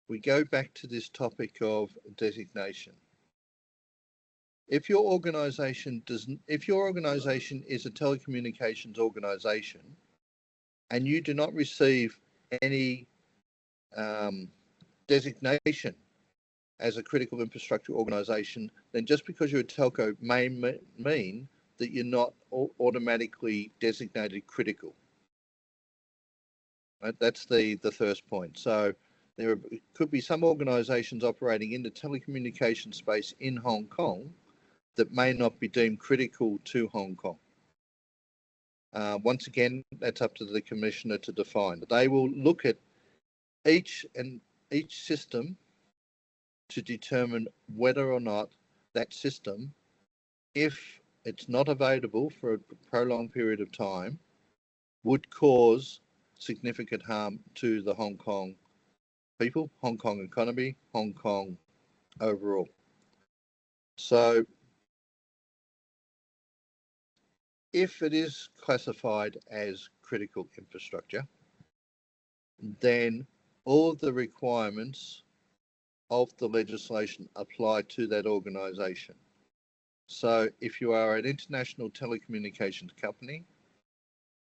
we go back to this topic of designation. If your organization is a telecommunications organization and you do not receive any designation as a critical infrastructure organization, then just because you're a telco may mean that you're not automatically designated critical. Right? That's the first point. So there could be some organizations operating in the telecommunications space in Hong Kong that may not be deemed critical to Hong Kong. Once again, that's up to the Commissioner to define. They will look at each system to determine whether or not that system, if it's not available for a prolonged period of time, would cause significant harm to the Hong Kong people, Hong Kong economy, Hong Kong overall. So if it is classified as critical infrastructure, then all of the requirements of the legislation apply to that organisation. So if you are an international telecommunications company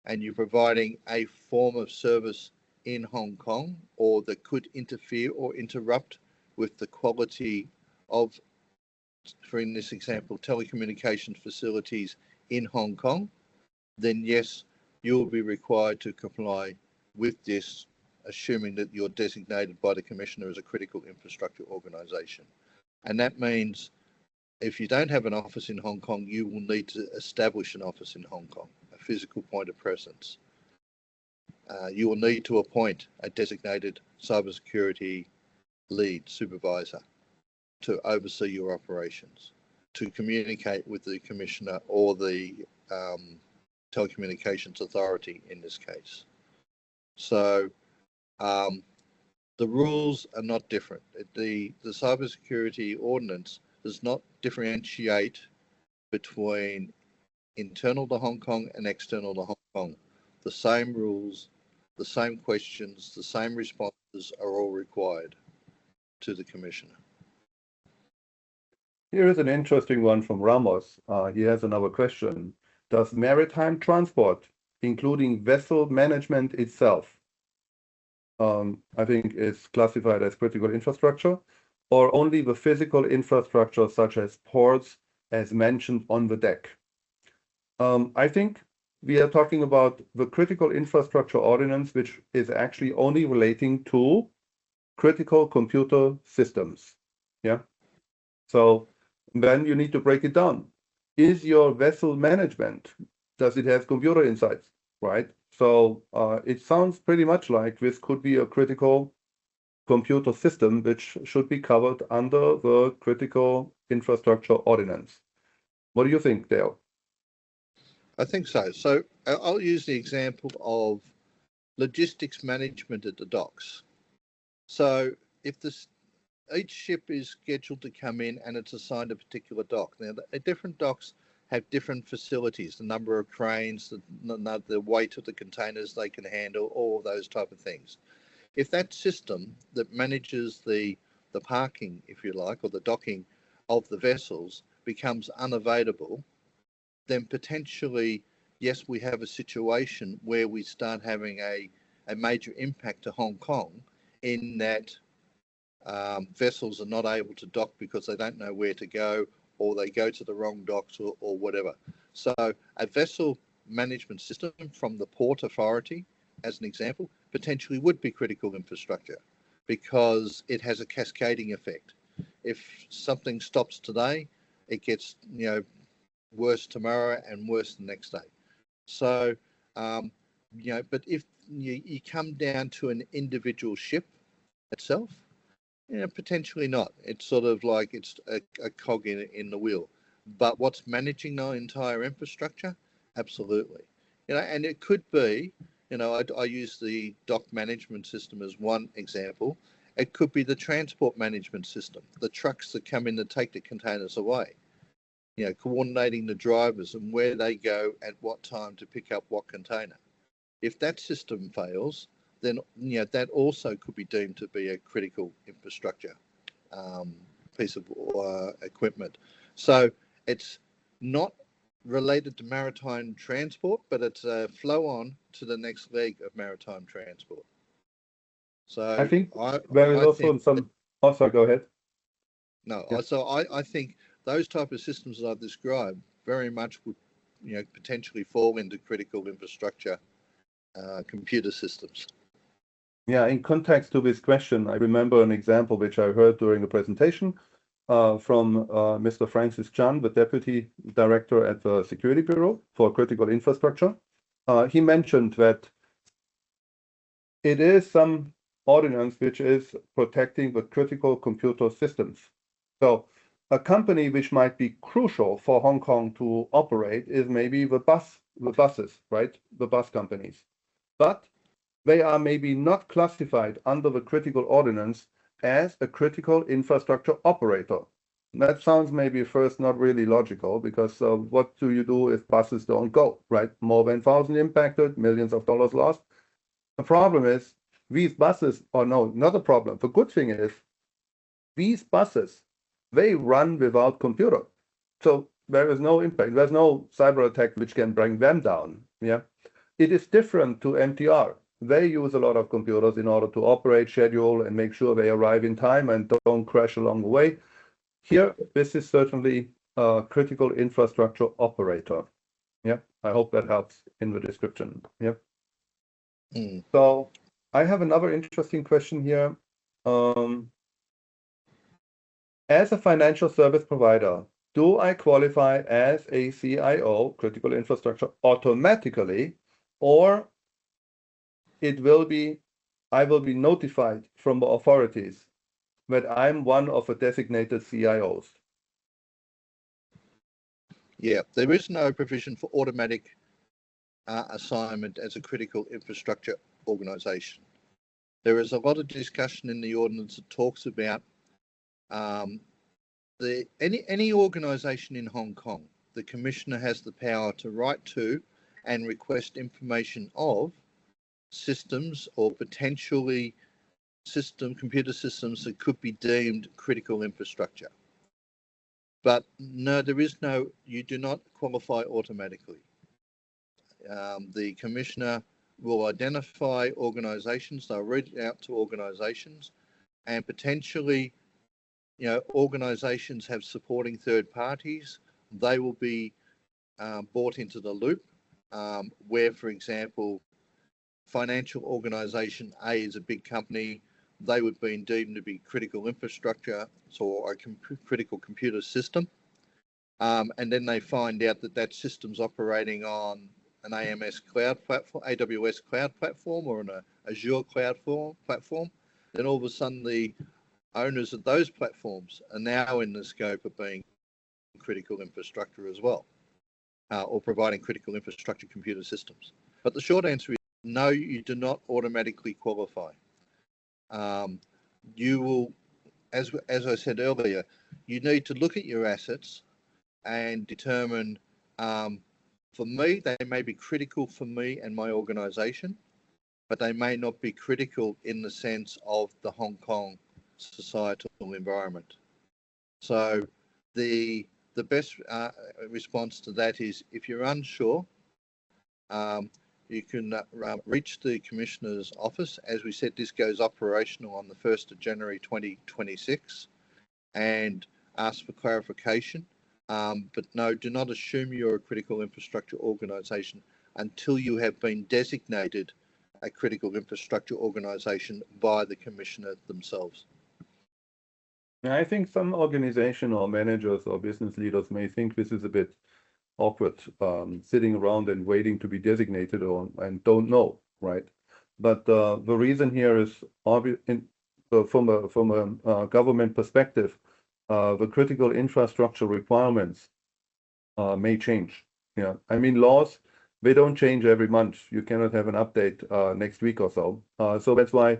and you're providing a form of service in Hong Kong or that could interfere or interrupt with the quality of, for in this example, telecommunications facilities in Hong Kong, then yes, you will be required to comply with this, assuming that you're designated by the Commissioner as a critical infrastructure organisation. And that means if you don't have an office in Hong Kong, you will need to establish an office in Hong Kong, a physical point of presence. You will need to appoint a designated cybersecurity lead supervisor to oversee your operations, to communicate with the Commissioner or the telecommunications authority in this case. So the rules are not different. The Cybersecurity Ordinance does not differentiate between internal to Hong Kong and external to Hong Kong. The same rules, the same questions, the same responses are all required to the Commissioner. Here is an interesting one from Ramos. He has another question. Does maritime transport, including vessel management itself, I think is classified as critical infrastructure, or only the physical infrastructure such as ports as mentioned on the deck? I think we are talking about the Critical Infrastructure Ordinance, which is actually only relating to critical computer systems. Yeah. So then you need to break it down. Is your vessel management, does it have computer insights, right? So it sounds pretty much like this could be a critical computer system which should be covered under the Critical Infrastructure Ordinance. What do you think, Dale? I think so. So I'll use the example of logistics management at the docks. So if each ship is scheduled to come in and it's assigned a particular dock. Now, the different docks have different facilities, the number of cranes, the weight of the containers they can handle, all of those type of things. If that system that manages the parking, if you like, or the docking of the vessels becomes unavailable, then potentially, yes, we have a situation where we start having a major impact to Hong Kong in that vessels are not able to dock because they don't know where to go, or they go to the wrong docks, or whatever. So a vessel management system from the Port Authority, as an example, potentially would be critical infrastructure because it has a cascading effect. If something stops today, it gets worse tomorrow and worse the next day. So but if you come down to an individual ship itself, potentially not. It's sort of like it's a cog in the wheel. But what's managing the entire infrastructure? Absolutely. And it could be, I use the dock management system as one example. It could be the transport management system, the trucks that come in to take the containers away. Coordinating the drivers and where they go at what time to pick up what container. If that system fails, then that also could be deemed to be a critical infrastructure piece of equipment. So it's not related to maritime transport, but it's a flow on to the next leg of maritime transport. So I think there is also some. Oh, sorry, go ahead. No, yeah. So I think those type of systems that I've described very much would, potentially fall into critical infrastructure computer systems. Yeah, in context to this question, I remember an example which I heard during a presentation from Mr. Francis Chan, the Deputy Director at the Security Bureau for Critical Infrastructure. He mentioned that it is some ordinance which is protecting the critical computer systems. So a company which might be crucial for Hong Kong to operate is maybe the buses, right? The bus companies. But they are maybe not classified under the critical ordinance as a critical infrastructure operator. That sounds maybe first not really logical, because what do you do if buses don't go, right? More than 1,000 impacted, millions of dollars lost. The problem is these buses, or no, not a problem. The good thing is these buses, they run without computer. So there is no impact. There's no cyber attack which can bring them down. Yeah, it is different to MTR. They use a lot of computers in order to operate, schedule, and make sure they arrive in time and don't crash along the way. Here, this is certainly a critical infrastructure operator. Yeah, I hope that helps in the description. Yeah. So I have another interesting question here. As a financial service provider, do I qualify as a CIO, critical infrastructure, automatically, or I will be notified from the authorities that I'm one of the designated CIOs? Yeah, there is no provision for automatic assignment as a critical infrastructure organisation. There is a lot of discussion in the ordinance that talks about any organisation in Hong Kong. The Commissioner has the power to write to and request information of systems or potentially computer systems that could be deemed critical infrastructure. But no, you do not qualify automatically. The Commissioner will identify organisations, they'll reach out to organisations, and potentially organisations have supporting third parties. They will be brought into the loop, where, for example, financial organisation A is a big company. They would be deemed to be critical infrastructure or a critical computer system. And then they find out that that system's operating on an AMS cloud platform, AWS cloud platform, or an Azure cloud platform. Then all of a sudden the owners of those platforms are now in the scope of being critical infrastructure as well, or providing critical infrastructure computer systems. But the short answer is no, you do not automatically qualify. You will, as I said earlier, you need to look at your assets and determine, for me, they may be critical for me and my organisation, but they may not be critical in the sense of the Hong Kong societal environment. So the best response to that is, if you're unsure, you can reach the Commissioner's office. As we said, this goes operational on the 1st of January 2026, and ask for clarification. But no, do not assume you're a critical infrastructure organisation until you have been designated a critical infrastructure organisation by the Commissioner themselves. I think some organization or managers or business leaders may think this is a bit awkward, sitting around and waiting to be designated and don't know, right? But the reason here is from a government perspective, the critical infrastructure requirements may change. Yeah, I mean, laws, they don't change every month. You cannot have an update next week or so. So that's why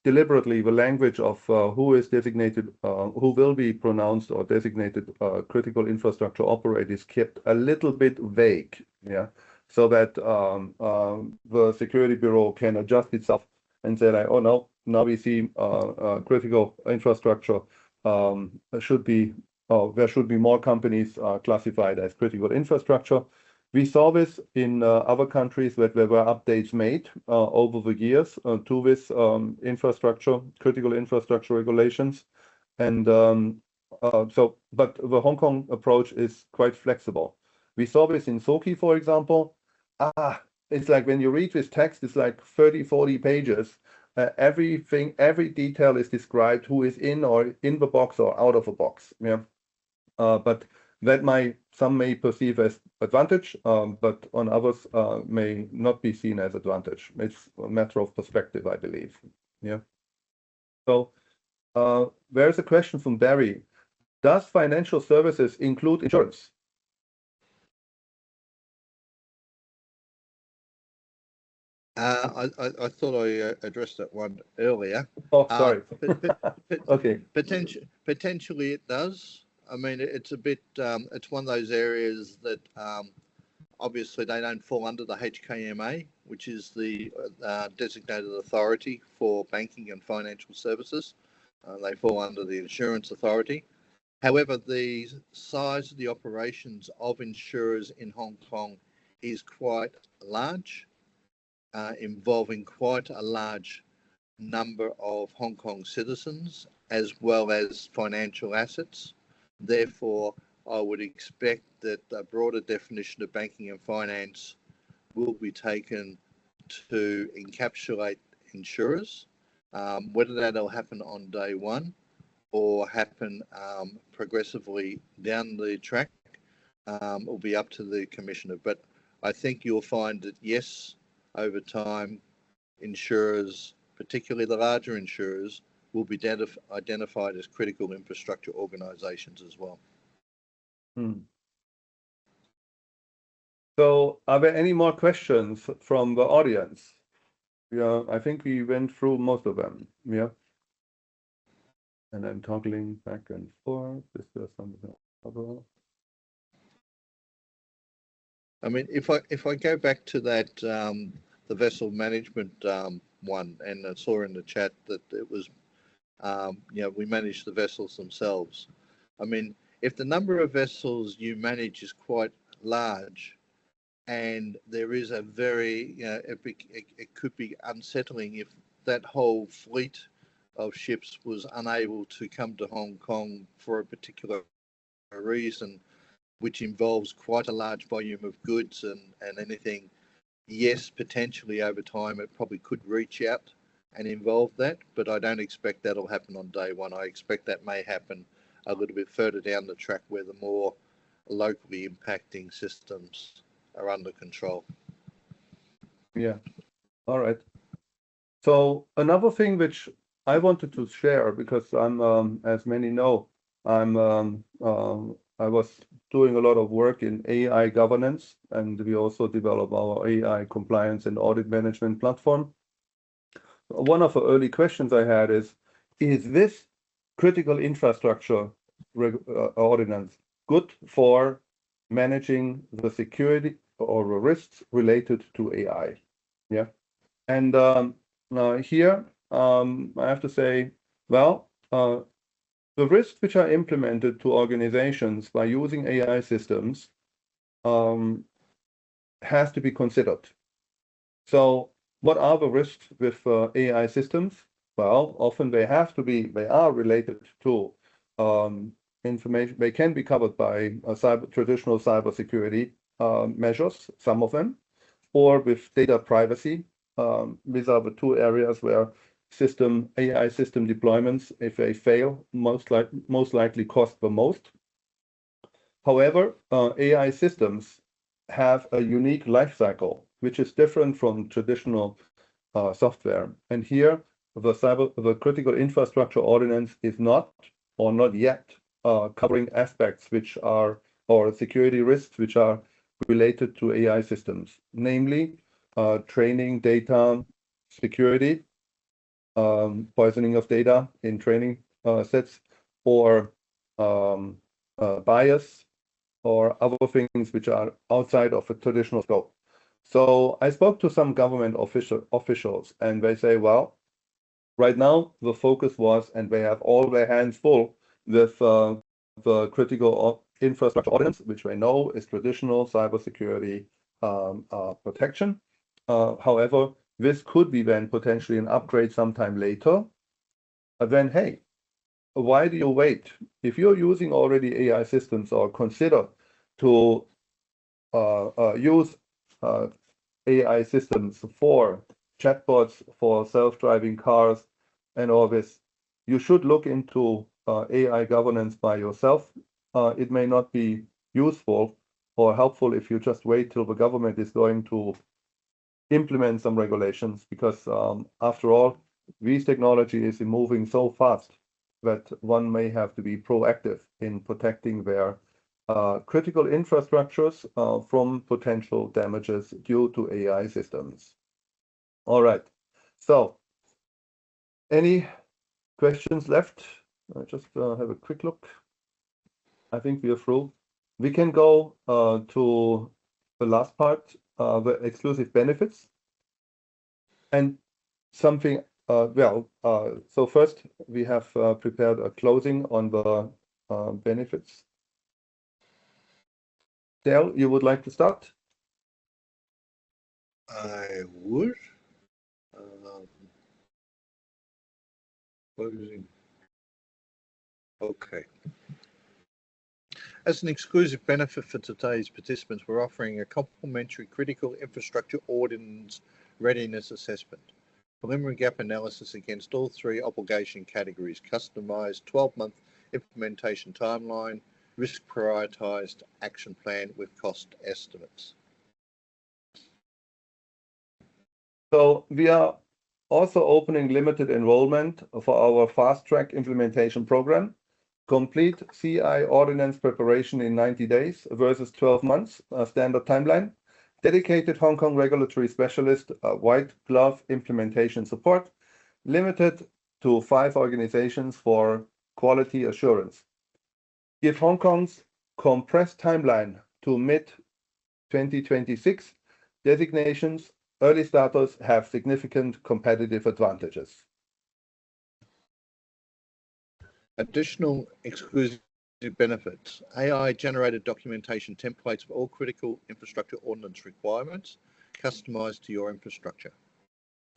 deliberately the language of who is designated, who will be pronounced or designated critical infrastructure operator is kept a little bit vague, yeah, so that the Security Bureau can adjust itself and say, like, oh no, now we see critical infrastructure should be, there should be more companies classified as critical infrastructure. We saw this in other countries that there were updates made over the years to this critical infrastructure regulations. And but the Hong Kong approach is quite flexible. We saw this in SOCI, for example. It's like when you read this text, it's like 30, 40 pages. Everything, every detail is described, who is in the box or out of a box. Yeah. But that some may perceive as advantage, but on others may not be seen as advantage. It's a matter of perspective, I believe. Yeah. So there's a question from Barry. Does financial services include insurance? I thought I addressed that one earlier. Oh, sorry. Okay. Potentially it does. I mean, it's a bit, it's one of those areas that obviously they don't fall under the HKMA, which is the designated authority for banking and financial services. They fall under the insurance authority. However, the size of the operations of insurers in Hong Kong is quite large, involving quite a large number of Hong Kong citizens as well as financial assets. Therefore, I would expect that a broader definition of banking and finance will be taken to encapsulate insurers. Whether that'll happen on day one or happen progressively down the track will be up to the Commissioner. But I think you'll find that, yes, over time, insurers, particularly the larger insurers, will be identified as critical infrastructure organisations as well. So are there any more questions from the audience? Yeah, I think we went through most of them. Yeah. And I'm toggling back and forth. Is there something else? I mean, if I go back to that, the vessel management one, and I saw in the chat that it was, we manage the vessels themselves. I mean, if the number of vessels you manage is quite large, and there is a very, it could be unsettling if that whole fleet of ships was unable to come to Hong Kong for a particular reason, which involves quite a large volume of goods and anything, yes, potentially over time it probably could reach out and involve that, but I don't expect that'll happen on day one. I expect that may happen a little bit further down the track where the more locally impacting systems are under control. Yeah, all right. So another thing which I wanted to share, because I'm, as many know, I was doing a lot of work in AI governance, and we also develop our AI compliance and audit management platform. One of the early questions I had is this critical infrastructure ordinance good for managing the security or the risks related to AI? Yeah. And here I have to say, well, the risks which are implemented to organizations by using AI systems has to be considered. So what are the risks with AI systems? Well, often they are related to information. They can be covered by traditional cybersecurity measures, some of them, or with data privacy. These are the two areas where AI system deployments, if they fail, most likely cost the most. However, AI systems have a unique life cycle, which is different from traditional software. And here, the Critical Infrastructure Ordinance is not yet covering aspects which are, or security risks which are related to AI systems, namely training data security, poisoning of data in training sets, or bias, or other things which are outside of a traditional scope. So I spoke to some government officials, and they say, well, right now the focus was, and they have all their hands full with the Critical Infrastructure Ordinance, which they know is traditional cybersecurity protection. However, this could be then potentially an upgrade sometime later. Then, hey, why do you wait? If you're using already AI systems or consider to use AI systems for chatbots, for self-driving cars, and all this, you should look into AI governance by yourself. It may not be useful or helpful if you just wait till the government is going to implement some regulations, because after all, this technology is moving so fast that one may have to be proactive in protecting their critical infrastructures from potential damages due to AI systems. All right. So, any questions left? I just have a quick look. I think we are through. We can go to the last part, the exclusive benefits. And something, so first we have prepared a closing on the benefits. Dale, you would like to start? I would. Okay. As an exclusive benefit for today's participants, we're offering a complimentary Critical Infrastructure Ordinance Readiness Assessment, preliminary gap analysis against all three obligation categories, customised 12-month implementation timeline, risk prioritised action plan with cost estimates. So we are also opening limited enrollment for our fast-track implementation program. Complete CI ordinance preparation in 90 days versus 12 months, standard timeline. Dedicated Hong Kong regulatory specialist, white glove implementation support, limited to 5 organizations for quality assurance. Give Hong Kong's compressed timeline to mid-2026 designations. Early starters have significant competitive advantages. Additional exclusive benefits. AI-generated documentation templates of all critical infrastructure ordinance requirements, customised to your infrastructure.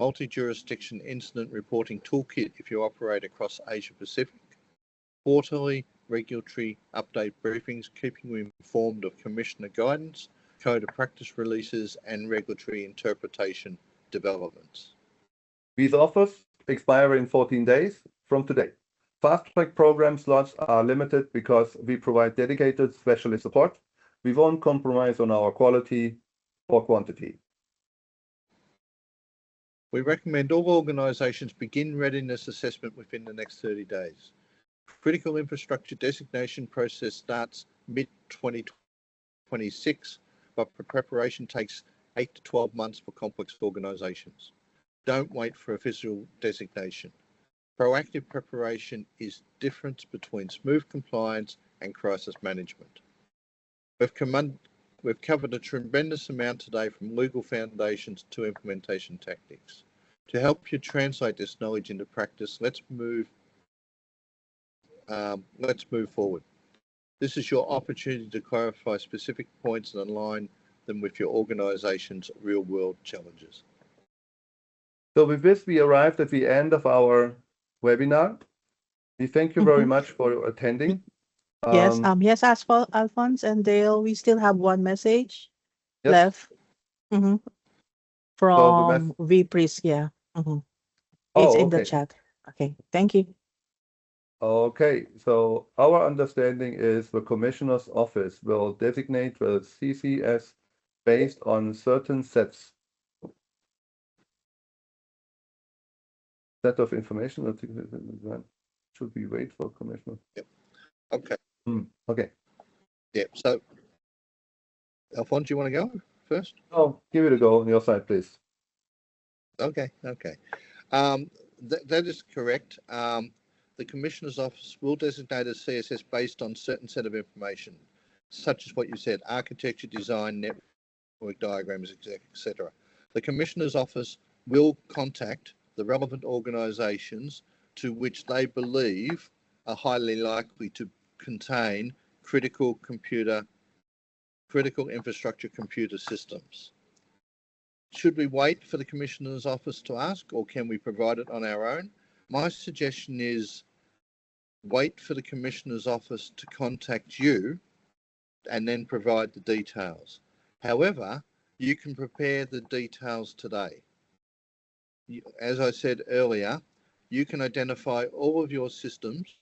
multi-jurisdiction incident reporting toolkit if you operate across Asia Pacific, quarterly regulatory update briefings keeping you informed of Commissioner guidance, code of practice releases and regulatory interpretation developments. These offers expire in 14 days from today. Fast-track program slots are limited because we provide dedicated specialist support. We won't compromise on our quality or quantity. We recommend all organisations begin readiness assessment within the next 30 days. Critical infrastructure designation process starts mid-2026, but preparation takes 8 to 12 months for complex organisations. Don't wait for official designation. Proactive preparation is the difference between smooth compliance and crisis management. We've covered a tremendous amount today, from legal foundations to implementation tactics. To help you translate this knowledge into practice, let's move forward. This is your opportunity to clarify specific points and align them with your organisation's real-world challenges. So with this, we arrived at the end of our webinar. We thank you very much for attending. Yes, Alphonse and Dale, we still have one message Yes. left from VPRIS. Yeah. It's in the chat. Okay, thank you. Okay, so our understanding is the Commissioner's Office will designate the CCS based on certain set of information. Should we wait for Commissioner? Yep. Okay. Okay. Yeah. So, Alphonse, you want to go first? Oh, give it a go on your side, please. Okay. That is correct. The Commissioner's Office will designate a CSS based on certain set of information, such as what you said: architecture, design, network diagrams, etc. The Commissioner's Office will contact the relevant organisations to which they believe are highly likely to contain critical infrastructure computer systems. Should we wait for the Commissioner's Office to ask, or can we provide it on our own? My suggestion is wait for the Commissioner's Office to contact you and then provide the details. However, you can prepare the details today. As I said earlier, you can identify all of your systems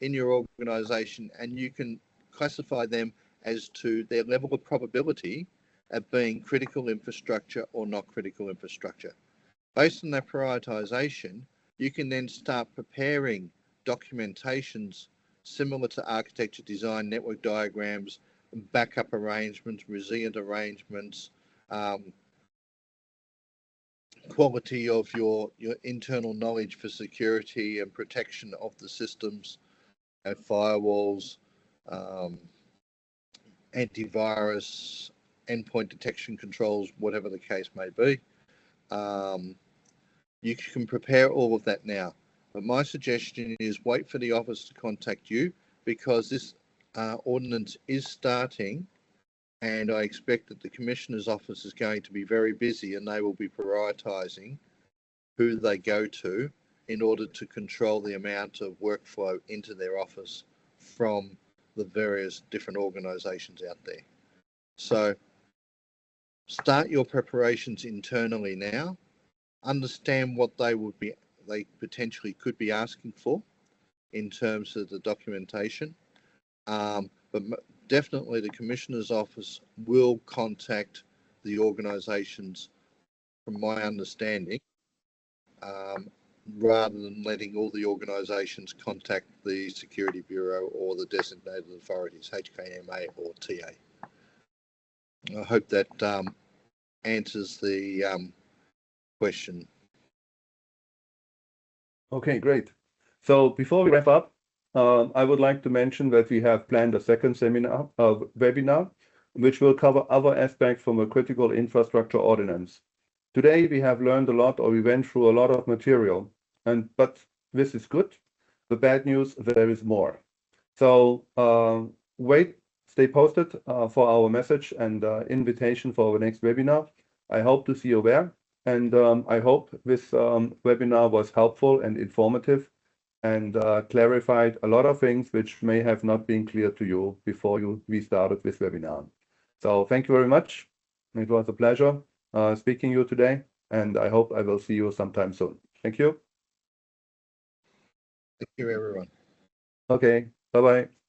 in your organisation and you can classify them as to their level of probability of being critical infrastructure or not critical infrastructure. Based on that prioritisation, you can then start preparing documentations similar to architecture, design, network diagrams, backup arrangements, resilient arrangements, quality of your internal knowledge for security and protection of the systems, firewalls, antivirus, endpoint detection controls, whatever the case may be. You can prepare all of that now. But my suggestion is wait for the office to contact you, because this ordinance is starting, and I expect that the Commissioner's Office is going to be very busy, and they will be prioritising who they go to in order to control the amount of workflow into their office from the various different organisations out there. So start your preparations internally now. Understand what they potentially could be asking for in terms of the documentation. But definitely the Commissioner's Office will contact the organisations, from my understanding, rather than letting all the organisations contact the Security Bureau or the designated authorities, HKMA or TA. I hope that answers the question. Okay, great. So before we wrap up, I would like to mention that we have planned a second webinar, which will cover other aspects from a Critical Infrastructure Ordinance. Today we have learned a lot, or we went through a lot of material, but this is good. The bad news, there is more. So stay posted for our message and invitation for our next webinar. I hope to see you there. And I hope this webinar was helpful and informative and clarified a lot of things which may have not been clear to you before we started this webinar. So thank you very much. It was a pleasure speaking to you today, and I hope I will see you sometime soon. Thank you. Thank you, everyone. Okay, bye-bye.